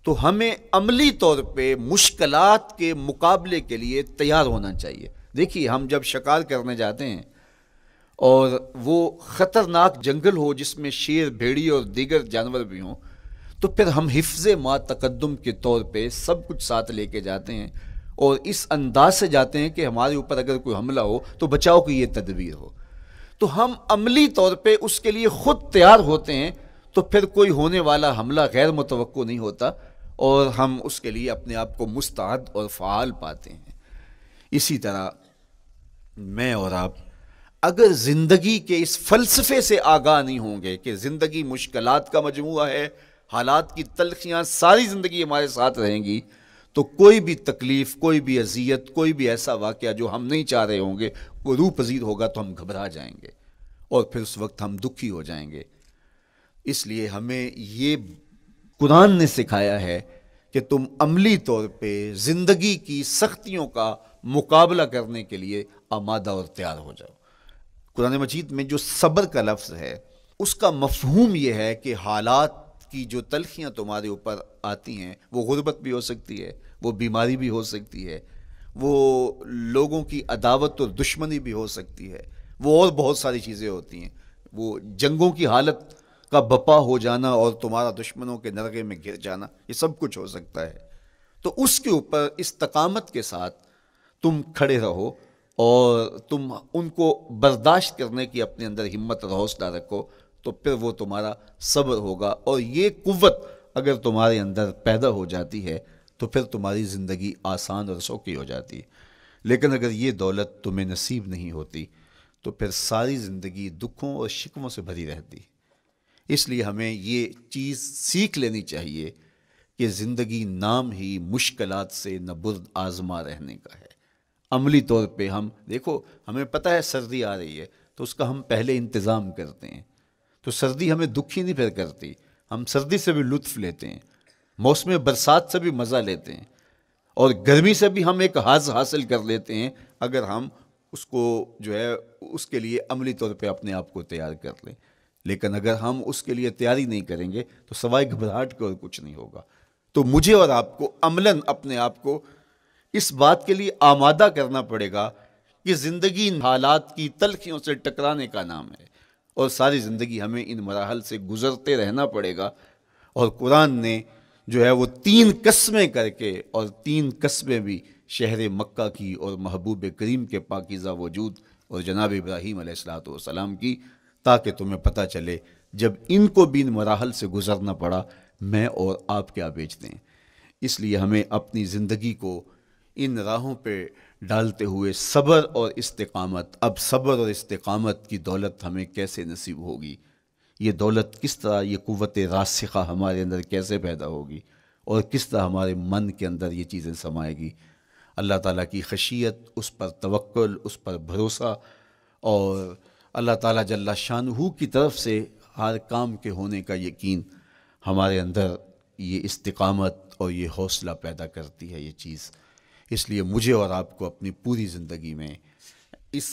تو ہمیں عملی طور پہ مشکلات کے مقابلے کے لیے تیار ہونا چاہیے. دیکھیے ہم جب شکار کرنے جاتے ہیں اور وہ خطرناک جنگل ہو جس میں شیر، بھیڑی اور دیگر جانور بھی ہوں، تو پھر ہم حفظ ما تقدم کے طور پہ سب کچھ ساتھ لے کے جاتے ہیں اور اس انداز سے جاتے ہیں کہ ہمارے اوپر اگر کوئی حملہ ہو تو بچاؤ کی یہ تدبیر ہو. تو ہم عملی طور پہ اس کے لیے خود تیار ہوتے ہیں، تو پھر کوئی ہونے والا حملہ غیر متوقع نہیں ہوتا اور ہم اس کے لیے اپنے آپ کو مستعد اور فعال پاتے ہیں۔ اسی طرح میں اور آپ اگر زندگی کے اس فلسفے سے آگاہ نہیں ہوں گے کہ زندگی مشکلات کا مجموعہ ہے، حالات کی تلخیاں ساری زندگی ہمارے ساتھ رہیں گی، تو کوئی بھی تکلیف، کوئی بھی اذیت، کوئی بھی ایسا واقعہ جو ہم نہیں چاہ رہے ہوں گے وہ روح پذیر ہوگا تو ہم گھبرا جائیں گے اور پھر اس وقت ہم دکھی ہو جائیں گے۔ اس لیے ہمیں یہ قرآن نے سکھایا ہے کہ تم عملی طور پہ زندگی کی سختیوں کا مقابلہ کرنے کے لیے آمادہ اور تیار ہو جاؤ۔ قرآن مجید میں جو صبر کا لفظ ہے اس کا مفہوم یہ ہے کہ حالات کی جو تلخیاں تمہارے اوپر آتی ہیں، وہ غربت بھی ہو سکتی ہے، وہ بیماری بھی ہو سکتی ہے، وہ لوگوں کی عداوت اور دشمنی بھی ہو سکتی ہے، وہ اور بہت ساری چیزیں ہوتی ہیں، وہ جنگوں کی حالت کا بپا ہو جانا اور تمہارا دشمنوں کے نرغے میں گر جانا، یہ سب کچھ ہو سکتا ہے۔ تو اس کے اوپر استقامت کے ساتھ تم کھڑے رہو اور تم ان کو برداشت کرنے کی اپنے اندر ہمت اور حوصلہ رکھو، تو پھر وہ تمہارا صبر ہوگا، اور یہ قوت اگر تمہارے اندر پیدا ہو جاتی ہے تو پھر تمہاری زندگی آسان اور سوکھی ہو جاتی ہے۔ لیکن اگر یہ دولت تمہیں نصیب نہیں ہوتی تو پھر ساری زندگی دکھوں اور شکووں سے بھری رہتی۔ اس لیے ہمیں یہ چیز سیکھ لینی چاہیے کہ زندگی نام ہی مشکلات سے نہ برد آزما رہنے کا ہے۔ عملی طور پہ ہم دیکھو، ہمیں پتہ ہے سردی آ رہی ہے تو اس کا ہم پہلے انتظام کرتے ہیں، تو سردی ہمیں دکھی نہیں پھر کرتی، ہم سردی سے بھی لطف لیتے ہیں، موسم برسات سے بھی مزہ لیتے ہیں، اور گرمی سے بھی ہم ایک حاز حاصل کر لیتے ہیں اگر ہم اس کو جو ہے اس کے لیے عملی طور پہ اپنے آپ کو تیار کر لیں۔ لیکن اگر ہم اس کے لیے تیاری نہیں کریں گے تو سوائے گھبراہٹ کے اور کچھ نہیں ہوگا۔ تو مجھے اور آپ کو عملاً اپنے آپ کو اس بات کے لیے آمادہ کرنا پڑے گا کہ زندگی ان حالات کی تلخیوں سے ٹکرانے کا نام ہے، اور ساری زندگی ہمیں ان مراحل سے گزرتے رہنا پڑے گا۔ اور قرآن نے جو ہے وہ 3 قسمیں کر کے، اور 3 قسمیں بھی شہر مکہ کی اور محبوب کریم کے پاکیزہ وجود اور جناب ابراہیم علیہ الصلوۃ والسلام کی، تاکہ تمہیں پتہ چلے جب ان کو بھی ان مراحل سے گزرنا پڑا میں اور آپ کیا بیچتے ہیں۔ اس لیے ہمیں اپنی زندگی کو ان راہوں پہ ڈالتے ہوئے صبر اور استقامت، اب صبر اور استقامت کی دولت ہمیں کیسے نصیب ہوگی، یہ دولت کس طرح، یہ قوت راسخہ ہمارے اندر کیسے پیدا ہوگی، اور کس طرح ہمارے من کے اندر یہ چیزیں سمائے گی۔ اللہ تعالیٰ کی خشیت، اس پر توکل، اس پر بھروسہ، اور اللہ تعالیٰ جل شانہ کی طرف سے ہر کام کے ہونے کا یقین ہمارے اندر یہ استقامت اور یہ حوصلہ پیدا کرتی ہے یہ چیز۔ اس لیے مجھے اور آپ کو اپنی پوری زندگی میں اس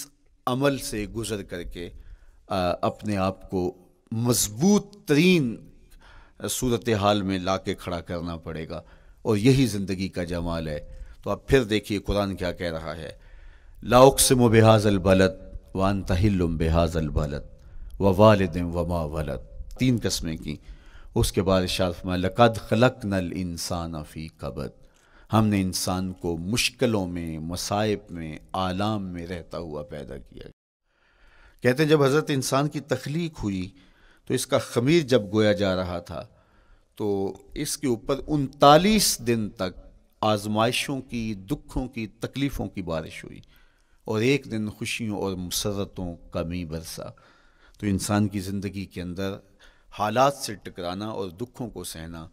عمل سے گزر کر کے اپنے آپ کو مضبوط ترین صورتحال میں لا کے کھڑا کرنا پڑے گا، اور یہی زندگی کا جمال ہے۔ تو اب پھر دیکھیے قرآن کیا کہہ رہا ہے، لا اقسم بہذا البلد وانت حل بہذا البلد ووالد وما ولد، 3 قسمیں کی۔ اس کے بعد ارشاد فرمایا لقد خلقنا الانسان فی کبد، ہم نے انسان کو مشکلوں میں، مصائب میں، آلام میں رہتا ہوا پیدا کیا۔ کہتے ہیں جب حضرت انسان کی تخلیق ہوئی تو اس کا خمیر جب گویا جا رہا تھا تو اس کے اوپر 39 دن تک آزمائشوں کی، دکھوں کی، تکلیفوں کی بارش ہوئی، اور ایک دن خوشیوں اور مسرتوں کا می برسا۔ تو انسان کی زندگی کے اندر حالات سے ٹکرانا اور دکھوں کو سہنا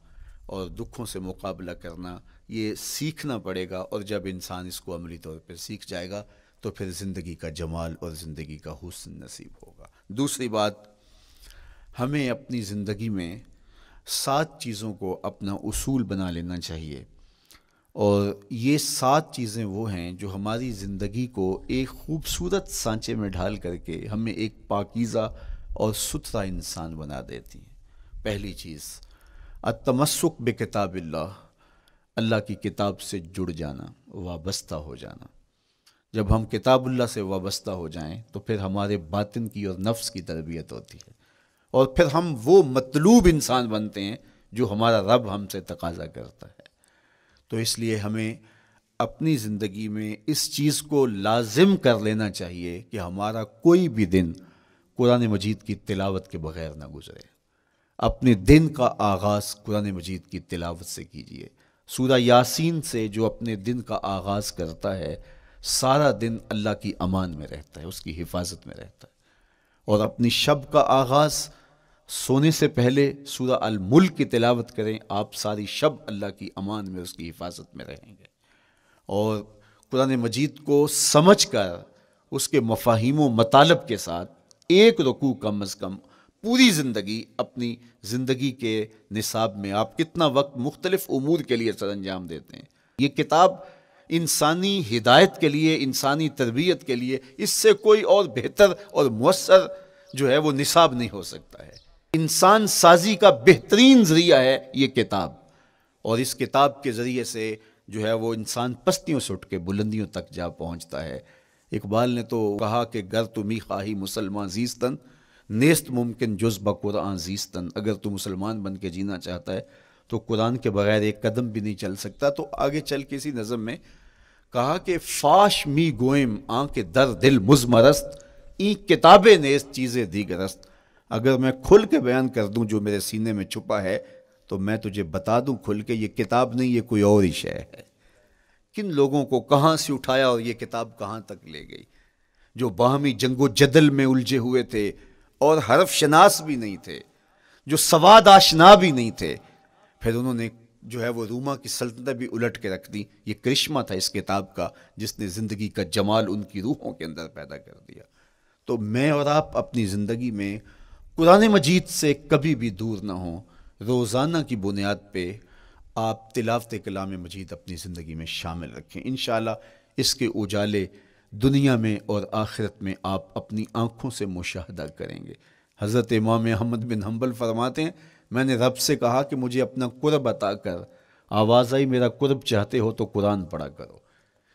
اور دکھوں سے مقابلہ کرنا، یہ سیکھنا پڑے گا، اور جب انسان اس کو عملی طور پہ سیکھ جائے گا تو پھر زندگی کا جمال اور زندگی کا حسن نصیب ہوگا۔ دوسری بات، ہمیں اپنی زندگی میں 7 چیزوں کو اپنا اصول بنا لینا چاہیے، اور یہ 7 چیزیں وہ ہیں جو ہماری زندگی کو ایک خوبصورت سانچے میں ڈھال کر کے ہمیں ایک پاکیزہ اور ستھرا انسان بنا دیتی ہیں۔ پہلی چیز، التمسک بکتاب اللہ، اللہ کی کتاب سے جڑ جانا، وابستہ ہو جانا۔ جب ہم کتاب اللہ سے وابستہ ہو جائیں تو پھر ہمارے باطن کی اور نفس کی تربیت ہوتی ہے، اور پھر ہم وہ مطلوب انسان بنتے ہیں جو ہمارا رب ہم سے تقاضا کرتا ہے۔ تو اس لیے ہمیں اپنی زندگی میں اس چیز کو لازم کر لینا چاہیے کہ ہمارا کوئی بھی دن قرآن مجید کی تلاوت کے بغیر نہ گزرے۔ اپنے دن کا آغاز قرآن مجید کی تلاوت سے کیجیے۔ سورہ یاسین سے جو اپنے دن کا آغاز کرتا ہے سارا دن اللہ کی امان میں رہتا ہے، اس کی حفاظت میں رہتا ہے۔ اور اپنی شب کا آغاز سونے سے پہلے سورہ الملک کی تلاوت کریں، آپ ساری شب اللہ کی امان میں، اس کی حفاظت میں رہیں گے۔ اور قرآن مجید کو سمجھ کر اس کے مفاہیم و مطالب کے ساتھ ایک رکوع کم از کم پوری زندگی، اپنی زندگی کے نصاب میں آپ کتنا وقت مختلف امور کے لیے سر انجام دیتے ہیں۔ یہ کتاب انسانی ہدایت کے لیے، انسانی تربیت کے لیے، اس سے کوئی اور بہتر اور مؤثر جو ہے وہ نصاب نہیں ہو سکتا ہے۔ انسان سازی کا بہترین ذریعہ ہے یہ کتاب، اور اس کتاب کے ذریعے سے جو ہے وہ انسان پستیوں سے اٹھ کے بلندیوں تک جا پہنچتا ہے۔ اقبال نے تو کہا کہ گر تمی خواہی مسلمان زیستن، نیست ممکن جز بقرآن زیستن۔ اگر تو مسلمان بن کے جینا چاہتا ہے تو قرآن کے بغیر ایک قدم بھی نہیں چل سکتا۔ تو آگے چل کے اسی نظم میں کہا کہ فاش می گوئم آنکھ در دل مزمرست، این کتابیں نیست چیزیں دیگرست۔ اگر میں کھل کے بیان کر دوں جو میرے سینے میں چھپا ہے تو میں تجھے بتا دوں کھل کے، یہ کتاب نہیں، یہ کوئی اور ہی شے ہے۔ کن لوگوں کو کہاں سے اٹھایا اور یہ کتاب کہاں تک لے گئی، جو باہمی جنگ و جدل میں الجھے ہوئے تھے اور حرف شناس بھی نہیں تھے، جو سواد آشنا بھی نہیں تھے، پھر انہوں نے جو ہے وہ روما کی سلطنت بھی الٹ کے رکھ دی۔ یہ کرشمہ تھا اس کتاب کا جس نے زندگی کا جمال ان کی روحوں کے اندر پیدا کر دیا۔ تو میں اور آپ اپنی زندگی میں قرآن مجید سے کبھی بھی دور نہ ہوں۔ روزانہ کی بنیاد پہ آپ تلاوت کلام مجید اپنی زندگی میں شامل رکھیں۔ انشاءاللہ اس کے اجالے دنیا میں اور آخرت میں آپ اپنی آنکھوں سے مشاہدہ کریں گے۔ حضرت امام احمد بن حنبل فرماتے ہیں، میں نے رب سے کہا کہ مجھے اپنا قرب عطا کر، آواز آئی میرا قرب چاہتے ہو تو قرآن پڑھا کرو۔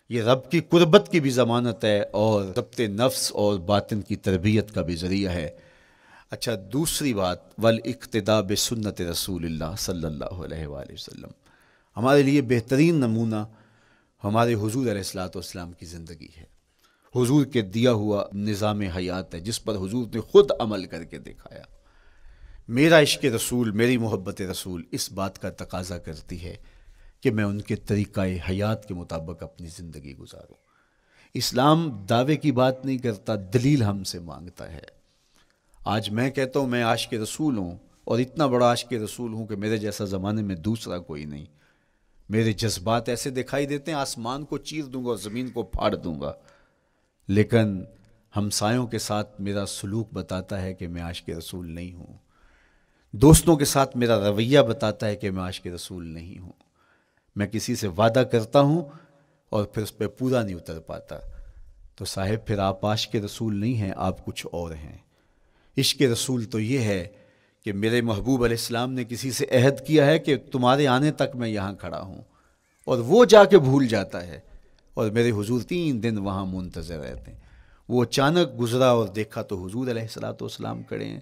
یہ رب کی قربت کی بھی ضمانت ہے اور ضبط نفس اور باطن کی تربیت کا بھی ذریعہ ہے۔ اچھا، دوسری بات، والاقتداء بسنت رسول اللہ صلی اللہ علیہ وآلہ وسلم۔ ہمارے لیے بہترین نمونہ ہمارے حضور علیہ الصلوۃ والسلام کی زندگی ہے، حضور کے دیا ہوا نظام حیات ہے جس پر حضور نے خود عمل کر کے دکھایا۔ میرا عشق رسول، میری محبت رسول اس بات کا تقاضا کرتی ہے کہ میں ان کے طریقہ حیات کے مطابق اپنی زندگی گزاروں۔ اسلام دعوے کی بات نہیں کرتا، دلیل ہم سے مانگتا ہے۔ آج میں کہتا ہوں میں عاشق رسول ہوں، اور اتنا بڑا عاشق رسول ہوں کہ میرے جیسا زمانے میں دوسرا کوئی نہیں۔ میرے جذبات ایسے دکھائی دیتے ہیں آسمان کو چیر دوں گا اور زمین کو پھاڑ دوں گا، لیکن ہمسایوں کے ساتھ میرا سلوک بتاتا ہے کہ میں عاشق رسول نہیں ہوں۔ دوستوں کے ساتھ میرا رویہ بتاتا ہے کہ میں عاشق رسول نہیں ہوں۔ میں کسی سے وعدہ کرتا ہوں اور پھر اس پہ پورا نہیں اتر پاتا، تو صاحب پھر آپ عاشق رسول نہیں ہیں، آپ کچھ اور ہیں۔ عشق رسول تو یہ ہے کہ میرے محبوب علیہ السلام نے کسی سے عہد کیا ہے کہ تمہارے آنے تک میں یہاں کھڑا ہوں، اور وہ جا کے بھول جاتا ہے، اور میرے حضور 3 دن وہاں منتظر رہتے ہیں۔ وہ اچانک گزرا اور دیکھا تو حضور علیہ الصلوۃ والسلام کھڑے ہیں،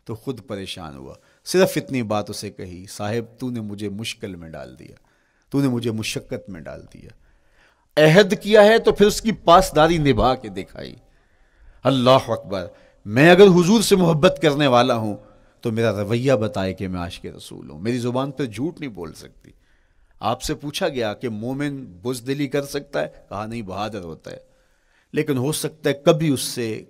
تو خود پریشان ہوا، صرف اتنی بات اسے کہی، صاحب تو نے مجھے مشکل میں ڈال دیا، تو نے مجھے مشقت میں ڈال دیا۔ عہد کیا ہے تو پھر اس کی پاسداری نبھا کے دکھائی۔ اللہ اکبر! میں اگر حضور سے محبت کرنے والا ہوں تو میرا رویہ بتائے کہ میں عاشق رسول ہوں۔ میری زبان پہ جھوٹ نہیں بول سکتی۔ آپ سے پوچھا گیا کہ مومن بزدلی کر سکتا ہے؟ کہا نہیں، بہادر ہوتا ہے، لیکن ہو سکتا ہے کبھی اس سے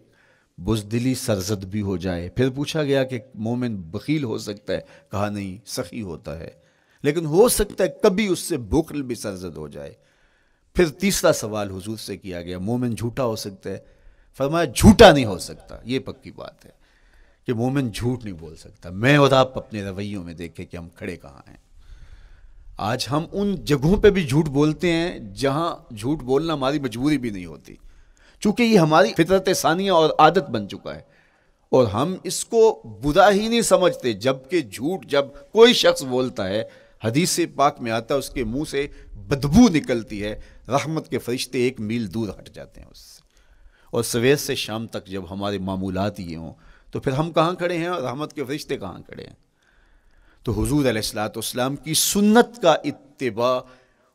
بزدلی سرزد بھی ہو جائے۔ پھر پوچھا گیا کہ مومن بخیل ہو سکتا ہے؟ کہا نہیں، سخی ہوتا ہے، لیکن ہو سکتا ہے کبھی اس سے بخل بھی سرزد ہو جائے۔ پھر تیسرا سوال حضور سے کیا گیا، مومن جھوٹا ہو سکتا ہے؟ فرمایا جھوٹا نہیں ہو سکتا، یہ پکی بات ہے کہ مومن جھوٹ نہیں بول سکتا۔ میں اور آپ اپنے رویوں میں دیکھیں کہ ہم کھڑے کہاں ہیں۔ آج ہم ان جگہوں پہ بھی جھوٹ بولتے ہیں جہاں جھوٹ بولنا ہماری مجبوری بھی نہیں ہوتی، چونکہ یہ ہماری فطرت ثانیہ اور عادت بن چکا ہے، اور ہم اس کو برا ہی نہیں سمجھتے۔ جبکہ جھوٹ جب کوئی شخص بولتا ہے، حدیث پاک میں آتا ہے اس کے منہ سے بدبو نکلتی ہے، رحمت کے فرشتے 1 میل دور ہٹ جاتے ہیں اس سے۔ اور سویر سے شام تک جب ہمارے معمولات یہ ہوں تو پھر ہم کہاں کھڑے ہیں اور رحمت کے فرشتے کہاں کھڑے ہیں؟ تو حضور علیہ الصلوۃ والسلام کی سنت کا اتباع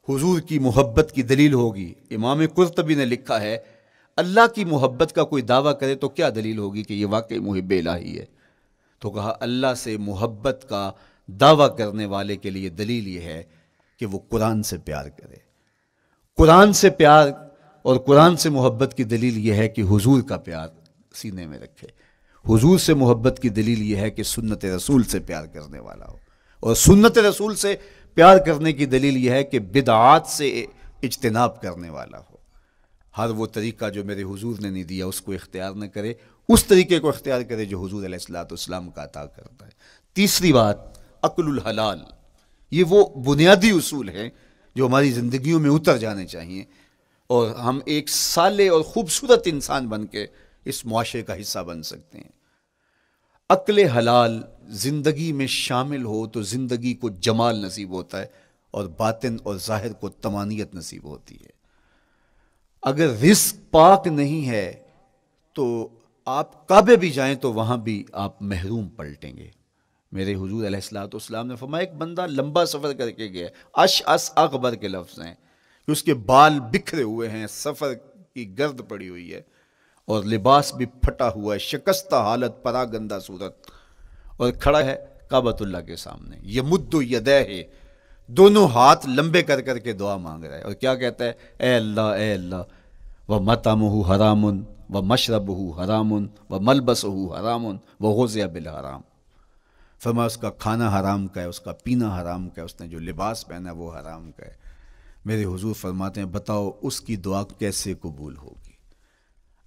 حضور کی محبت کی دلیل ہوگی۔ امام قرطبی نے لکھا ہے، اللہ کی محبت کا کوئی دعویٰ کرے تو کیا دلیل ہوگی کہ یہ واقعی محب الہی ہے؟ تو کہا اللہ سے محبت کا دعویٰ کرنے والے کے لیے دلیل یہ ہے کہ وہ قرآن سے پیار کرے۔ قرآن سے پیار اور قرآن سے محبت کی دلیل یہ ہے کہ حضور کا پیار سینے میں رکھے۔ حضور سے محبت کی دلیل یہ ہے کہ سنت رسول سے پیار کرنے والا ہو، اور سنت رسول سے پیار کرنے کی دلیل یہ ہے کہ بدعات سے اجتناب کرنے والا ہو۔ ہر وہ طریقہ جو میرے حضور نے نہیں دیا اس کو اختیار نہ کرے، اس طریقے کو اختیار کرے جو حضور علیہ الصلوۃ والسلام کا عطا کرتا ہے۔ تیسری بات، عقل الحلال۔ یہ وہ بنیادی اصول ہیں جو ہماری زندگیوں میں اتر جانے چاہیے، اور ہم ایک صالح اور خوبصورت انسان بن کے اس معاشرے کا حصہ بن سکتے ہیں۔ عقل حلال زندگی میں شامل ہو تو زندگی کو جمال نصیب ہوتا ہے، اور باطن اور ظاہر کو طمانینت نصیب ہوتی ہے۔ اگر رزق پاک نہیں ہے تو آپ کعبے بھی جائیں تو وہاں بھی آپ محروم پلٹیں گے۔ میرے حضور علیہ الصلوۃ والسلام نے فرمایا، ایک بندہ لمبا سفر کر کے گیا، اشعث اغبر کے لفظ ہیں کہ اس کے بال بکھرے ہوئے ہیں، سفر کی گرد پڑی ہوئی ہے، اور لباس بھی پھٹا ہوا ہے، شکستہ حالت، پراگندہ صورت، اور کھڑا ہے کعبۃ اللہ کے سامنے، یمد یدیہ، دونوں ہاتھ لمبے کر کر کے دعا مانگ رہا ہے، اور کیا کہتا ہے؟ اے اللہ، وَمَطْعَمُهُ حَرَامٌ وَمَشْرَبُهُ حَرَامٌ وَمَلْبَسُهُ حَرَامٌ وَغُذِّيَ بِالْحَرَام۔ فرمایا اس کا کھانا حرام کا ہے، اس کا پینا حرام کا ہے، اس نے جو لباس پہنا ہے وہ حرام کا ہے۔ میرے حضور فرماتے ہیں بتاؤ اس کی دعا کیسے قبول ہوگی؟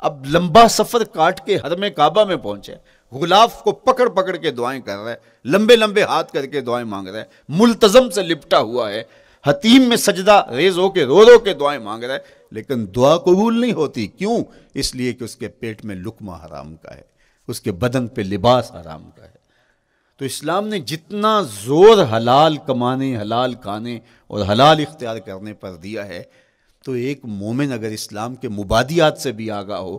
اب لمبا سفر کاٹ کے حرم کعبہ میں پہنچے، غلاف کو پکڑ پکڑ کے دعائیں کر رہا ہے، لمبے لمبے ہاتھ کر کے دعائیں مانگ رہا ہے، ملتزم سے لپٹا ہوا ہے، حتیم میں سجدہ ریز ہو کے رو رو کے دعائیں مانگ رہا ہے، لیکن دعا قبول نہیں ہوتی۔ کیوں؟ اس لیے کہ اس کے پیٹ میں لقمہ حرام کا ہے، اس کے بدن پہ لباس حرام کا ہے۔ تو اسلام نے جتنا زور حلال کمانے، حلال کھانے اور حلال اختیار کرنے پر دیا ہے، تو ایک مومن اگر اسلام کے مبادیات سے بھی آگاہ ہو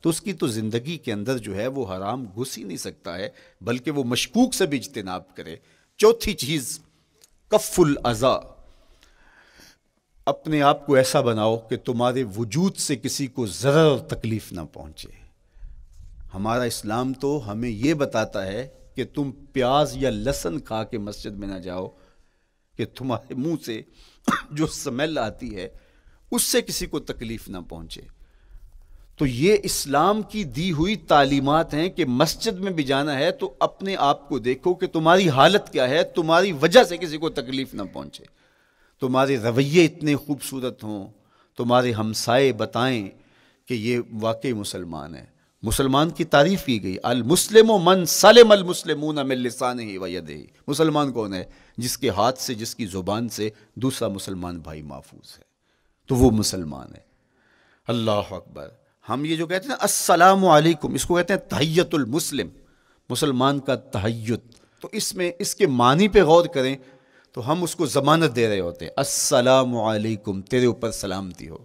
تو اس کی تو زندگی کے اندر جو ہے وہ حرام گھس ہی نہیں سکتا ہے، بلکہ وہ مشکوک سے بھی اجتناب کرے۔ چوتھی چیز، کف الاذی۔ اپنے آپ کو ایسا بناؤ کہ تمہارے وجود سے کسی کو ضرر اور تکلیف نہ پہنچے۔ ہمارا اسلام تو ہمیں یہ بتاتا ہے کہ تم پیاز یا لہسن کھا کے مسجد میں نہ جاؤ کہ تمہارے منہ سے جو سمیل آتی ہے اس سے کسی کو تکلیف نہ پہنچے۔ تو یہ اسلام کی دی ہوئی تعلیمات ہیں کہ مسجد میں بھی جانا ہے تو اپنے آپ کو دیکھو کہ تمہاری حالت کیا ہے، تمہاری وجہ سے کسی کو تکلیف نہ پہنچے، تمہارے رویے اتنے خوبصورت ہوں، تمہارے ہمسائے بتائیں کہ یہ واقعی مسلمان ہے۔ مسلمان کی تعریف کی گئی، المسلم من سلم المسلمون من لسانہ و یدہ۔ مسلمان کون ہے؟ جس کے ہاتھ سے، جس کی زبان سے دوسرا مسلمان بھائی محفوظ ہے، تو وہ مسلمان ہے۔ اللہ اکبر۔ ہم یہ جو کہتے ہیں السلام علیکم، اس کو کہتے ہیں تحیت المسلم، مسلمان کا تحیت۔ تو اس میں اس کے معنی پہ غور کریں تو ہم اس کو ضمانت دے رہے ہوتے ہیں، السلام علیکم، تیرے اوپر سلامتی ہو۔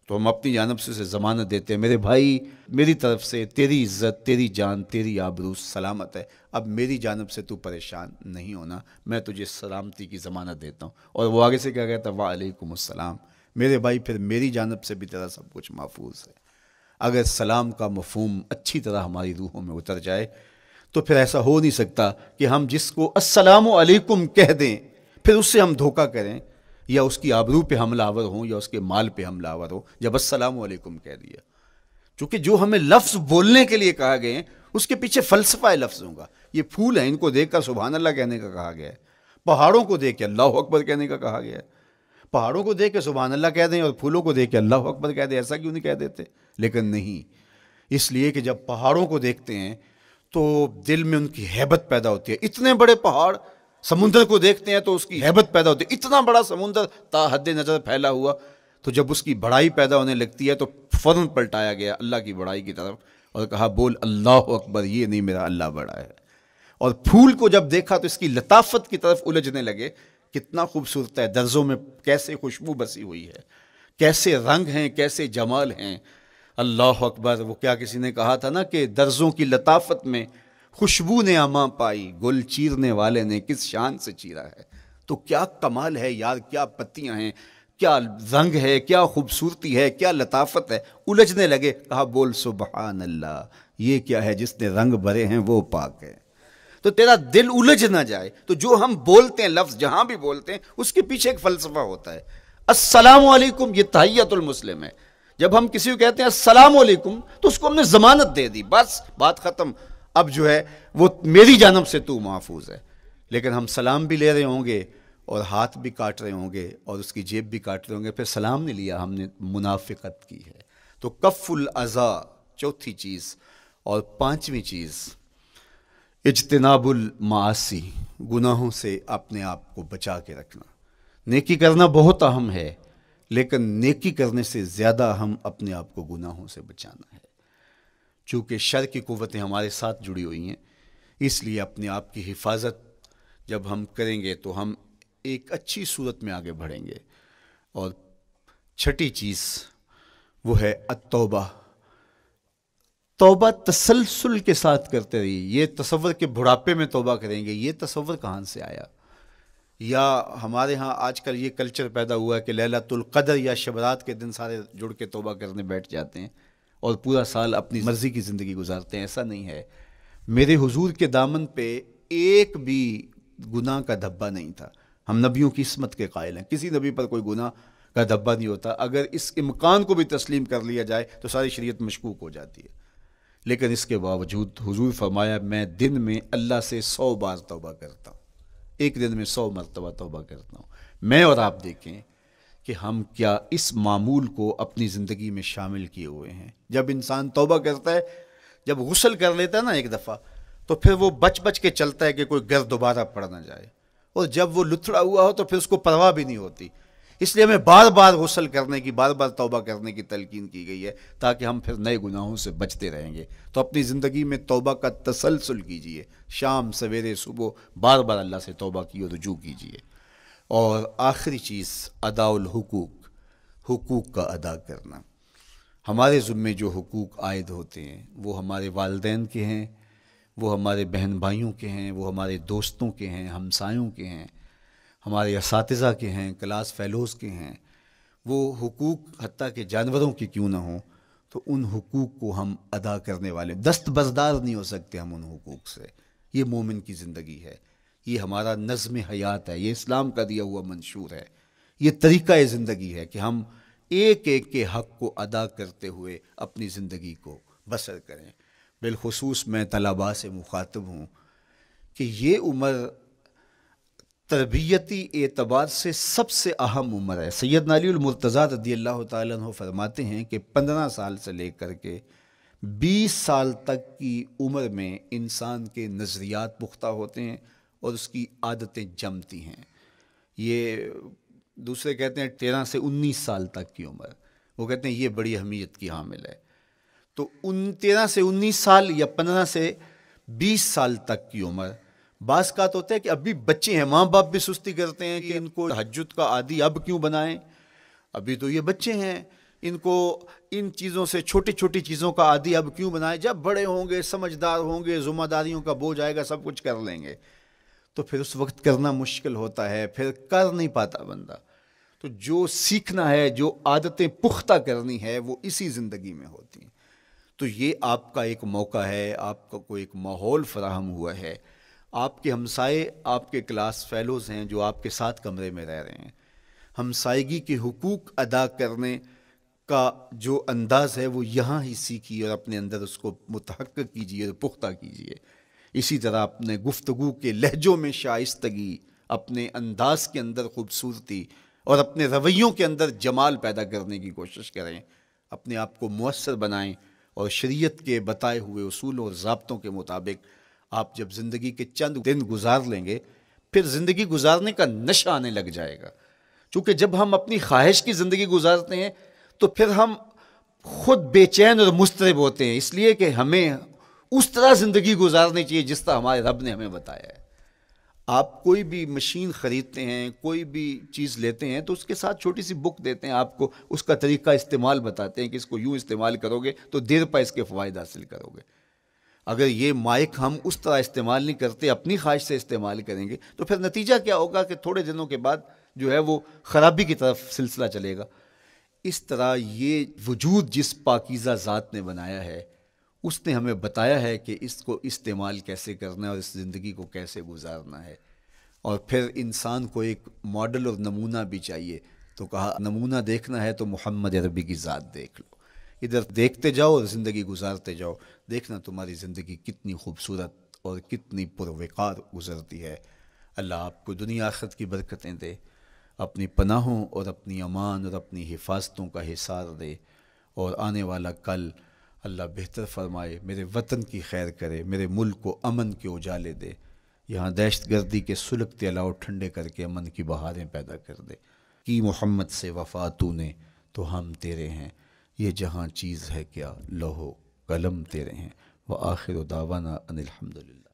تو ہم اپنی جانب سے اسے ضمانت دیتے ہیں، میرے بھائی میری طرف سے تیری عزت، تیری جان، تیری آبرو سلامت ہے، اب میری جانب سے تو پریشان نہیں ہونا، میں تجھے سلامتی کی ضمانت دیتا ہوں۔ اور وہ آگے سے کیا کہتا ہے؟ وعلیکم السلام، میرے بھائی پھر میری جانب سے بھی تیرا سب کچھ محفوظ ہے۔ اگر سلام کا مفہوم اچھی طرح ہماری روحوں میں اتر جائے تو پھر ایسا ہو نہیں سکتا کہ ہم جس کو السلام علیکم کہہ دیں پھر اس سے ہم دھوکہ کریں، یا اس کی آبرو پہ حملہ آور ہوں، یا اس کے مال پہ حملہ آور ہوں جب السلام علیکم کہہ دیا۔ چونکہ جو ہمیں لفظ بولنے کے لیے کہا گئے ہیں اس کے پیچھے فلسفہ ہے لفظوں کا۔ یہ پھول ہیں، ان کو دیکھ کر سبحان اللہ کہنے کا کہا گیا ہے، پہاڑوں کو دیکھ کے اللہ اکبر کہنے کا کہا گیا ہے۔ پہاڑوں کو دیکھ کے سبحان اللہ کہہ دیں اور پھولوں کو دیکھ کے اللہ اکبر کہہ دیں، ایسا کیوں نہیں کہہ دیتے؟ لیکن نہیں، اس لیے کہ جب پہاڑوں کو دیکھتے ہیں تو دل میں ان کی ہیبت پیدا ہوتی ہے۔ اتنے بڑے پہاڑ، سمندر کو دیکھتے ہیں تو اس کی ہیبت پیدا ہوتی ہے، اتنا بڑا سمندر تا حد نظر پھیلا ہوا، تو جب اس کی بڑائی پیدا ہونے لگتی ہے تو فوراً پلٹایا گیا اللہ کی بڑائی کی طرف اور کہا بول اللہ اکبر، یہ نہیں میرا اللہ بڑا ہے۔ اور پھول کو جب دیکھا تو اس کی لطافت کی طرف الجھنے لگے، کتنا خوبصورت ہے، درزوں میں کیسے خوشبو بسی ہوئی ہے، کیسے رنگ ہیں، کیسے جمال ہیں۔ اللہ اکبر۔ وہ کیا کسی نے کہا تھا نا کہ درزوں کی لطافت میں خوشبو نے اماں پائی، گل چیرنے والے نے کس شان سے چیرا ہے۔ تو کیا کمال ہے یار، کیا پتیاں ہیں، کیا رنگ ہے، کیا خوبصورتی ہے، کیا لطافت ہے، الجھنے لگے، کہا بول سبحان اللہ، یہ کیا ہے، جس نے رنگ بھرے ہیں وہ پاک ہے۔ تو تیرا دل الجھ نہ جائے، تو جو ہم بولتے ہیں لفظ جہاں بھی بولتے ہیں اس کے پیچھے ایک فلسفہ ہوتا ہے۔ السلام علیکم یہ تحیۃ المسلم ہے، جب ہم کسی کو کہتے ہیں السلام علیکم تو اس کو ہم نے ضمانت دے دی، بس بات ختم، اب جو ہے وہ میری جانب سے تو محفوظ ہے۔ لیکن ہم سلام بھی لے رہے ہوں گے اور ہاتھ بھی کاٹ رہے ہوں گے اور اس کی جیب بھی کاٹ رہے ہوں گے، پھر سلام نہیں لیا، ہم نے منافقت کی ہے۔ تو کف الاذی چوتھی چیز، اور پانچویں چیز اجتناب المعاصی، گناہوں سے اپنے آپ کو بچا کے رکھنا۔ نیکی کرنا بہت اہم ہے، لیکن نیکی کرنے سے زیادہ اہم اپنے آپ کو گناہوں سے بچانا ہے، چونکہ شر کی قوتیں ہمارے ساتھ جڑی ہوئی ہیں، اس لیے اپنے آپ کی حفاظت جب ہم کریں گے تو ہم ایک اچھی صورت میں آگے بڑھیں گے۔ اور چھٹی چیز وہ ہے التوبہ، توبہ تسلسل کے ساتھ کرتے رہیے۔ یہ تصور کہ بڑھاپے میں توبہ کریں گے، یہ تصور کہاں سے آیا؟ یا ہمارے ہاں آج کل یہ کلچر پیدا ہوا ہے کہ لیلۃ القدر یا شبرات کے دن سارے جڑ کے توبہ کرنے بیٹھ جاتے ہیں اور پورا سال اپنی مرضی کی زندگی گزارتے ہیں۔ ایسا نہیں ہے، میرے حضور کے دامن پہ ایک بھی گناہ کا دھبا نہیں تھا۔ ہم نبیوں کی عصمت کے قائل ہیں، کسی نبی پر کوئی گناہ کا دھبا نہیں ہوتا۔ اگر اس امکان کو بھی تسلیم کر لیا جائے تو ساری شریعت مشکوک ہو جاتی ہے، لیکن اس کے باوجود حضور فرمایا میں دن میں اللہ سے 100 بار توبہ کرتا ہوں، ایک دن میں 100 مرتبہ توبہ کرتا ہوں۔ میں اور آپ دیکھیں کہ ہم کیا اس معمول کو اپنی زندگی میں شامل کیے ہوئے ہیں۔ جب انسان توبہ کرتا ہے، جب غسل کر لیتا ہے نا ایک دفعہ، تو پھر وہ بچ بچ کے چلتا ہے کہ کوئی گرد دوبارہ پڑ نہ جائے، اور جب وہ لتھڑا ہوا ہو تو پھر اس کو پرواہ بھی نہیں ہوتی۔ اس لیے ہمیں بار بار غسل کرنے کی، بار بار توبہ کرنے کی تلقین کی گئی ہے، تاکہ ہم پھر نئے گناہوں سے بچتے رہیں گے۔ تو اپنی زندگی میں توبہ کا تسلسل کیجئے، شام سویرے صبح بار بار اللہ سے توبہ کی اور رجوع کیجئے۔ اور آخری چیز ادا الحقوق، حقوق کا ادا کرنا۔ ہمارے ذمے جو حقوق عائد ہوتے ہیں وہ ہمارے والدین کے ہیں، وہ ہمارے بہن بھائیوں کے ہیں، وہ ہمارے دوستوں کے ہیں، ہمسایوں کے ہیں، ہمارے اساتذہ کے ہیں، کلاس فیلوز کے ہیں۔ وہ حقوق حتیٰ کہ جانوروں کی کیوں نہ ہوں، تو ان حقوق کو ہم ادا کرنے والے، دستبردار نہیں ہو سکتے ہم ان حقوق سے۔ یہ مومن کی زندگی ہے، یہ ہمارا نظم حیات ہے، یہ اسلام کا دیا ہوا منشور ہے، یہ طریقہ زندگی ہے کہ ہم ایک ایک کے حق کو ادا کرتے ہوئے اپنی زندگی کو بسر کریں۔ بالخصوص میں طلباء سے مخاطب ہوں کہ یہ عمر تربیتی اعتبار سے سب سے اہم عمر ہے۔ سیدنا علی المرتضیٰ رضی اللہ تعالیٰ عنہ فرماتے ہیں کہ 15 سال سے لے کر کے 20 سال تک کی عمر میں انسان کے نظریات پختہ ہوتے ہیں اور اس کی عادتیں جمتی ہیں۔ یہ دوسرے کہتے ہیں 13 سے 19 سال تک کی عمر، وہ کہتے ہیں یہ بڑی اہمیت کی حامل ہے۔ تو 13 سے 19 سال یا 15 سے 20 سال تک کی عمر، بعض کا تو ہوتا ہے کہ ابھی بچے ہیں، ماں باپ بھی سستی کرتے ہیں کہ ان کو تہجد کا عادی اب کیوں بنائیں، ابھی تو یہ بچے ہیں، ان کو ان چیزوں سے، چھوٹی چھوٹی چیزوں کا عادی اب کیوں بنائیں، جب بڑے ہوں گے، سمجھدار ہوں گے، ذمہ داریوں کا بوجھ آئے گا، سب کچھ کر لیں گے۔ تو پھر اس وقت کرنا مشکل ہوتا ہے، پھر کر نہیں پاتا بندہ۔ تو جو سیکھنا ہے، جو عادتیں پختہ کرنی ہے، وہ اسی زندگی میں ہوتی ہیں۔ تو یہ آپ کا ایک موقع ہے، آپ کو ایک ماحول فراہم ہوا ہے۔ آپ کے ہمسائے آپ کے کلاس فیلوز ہیں جو آپ کے ساتھ کمرے میں رہ رہے ہیں۔ ہمسائیگی کے حقوق ادا کرنے کا جو انداز ہے وہ یہاں ہی سیکھیے اور اپنے اندر اس کو متحقق کیجیے اور پختہ کیجیے۔ اسی طرح اپنے گفتگو کے لہجوں میں شائستگی، اپنے انداز کے اندر خوبصورتی اور اپنے رویوں کے اندر جمال پیدا کرنے کی کوشش کریں۔ اپنے آپ کو مؤثر بنائیں اور شریعت کے بتائے ہوئے اصولوں اور ضابطوں کے مطابق آپ جب زندگی کے چند دن گزار لیں گے، پھر زندگی گزارنے کا نشہ آنے لگ جائے گا۔ چونکہ جب ہم اپنی خواہش کی زندگی گزارتے ہیں تو پھر ہم خود بے چین اور مضطرب ہوتے ہیں، اس لیے کہ ہمیں اس طرح زندگی گزارنی چاہیے جس طرح ہمارے رب نے ہمیں بتایا ہے۔ آپ کوئی بھی مشین خریدتے ہیں، کوئی بھی چیز لیتے ہیں تو اس کے ساتھ چھوٹی سی بک دیتے ہیں، آپ کو اس کا طریقہ استعمال بتاتے ہیں کہ اس کو یوں استعمال کرو گے تو دیر پا اس کے فوائد حاصل کرو گے۔ اگر یہ مائک ہم اس طرح استعمال نہیں کرتے، اپنی خواہش سے استعمال کریں گے تو پھر نتیجہ کیا ہوگا کہ تھوڑے دنوں کے بعد جو ہے وہ خرابی کی طرف سلسلہ چلے گا۔ اس طرح یہ وجود جس پاکیزہ ذات نے بنایا ہے، اس نے ہمیں بتایا ہے کہ اس کو استعمال کیسے کرنا ہے اور اس زندگی کو کیسے گزارنا ہے۔ اور پھر انسان کو ایک ماڈل اور نمونہ بھی چاہیے، تو کہا نمونہ دیکھنا ہے تو محمد عربی کی ذات دیکھ لو، ادھر دیکھتے جاؤ اور زندگی گزارتے جاؤ، دیکھنا تمہاری زندگی کتنی خوبصورت اور کتنی پروقار گزرتی ہے۔ اللہ آپ کو دنیا آخرت کی برکتیں دے، اپنی پناہوں اور اپنی امان اور اپنی حفاظتوں کا حصار دے، اور آنے والا کل اللہ بہتر فرمائے، میرے وطن کی خیر کرے، میرے ملک کو امن کے اجالے دے، یہاں دہشت گردی کے سلگتے الاؤ ٹھنڈے کر کے امن کی بہاریں پیدا کر دے۔ کی محمد سے وفا تو نے تو ہم تیرے ہیں، یہ جہاں چیز ہے کیا لوح و قلم تیرے ہیں۔ وآخر دعوانا ان الحمدللہ۔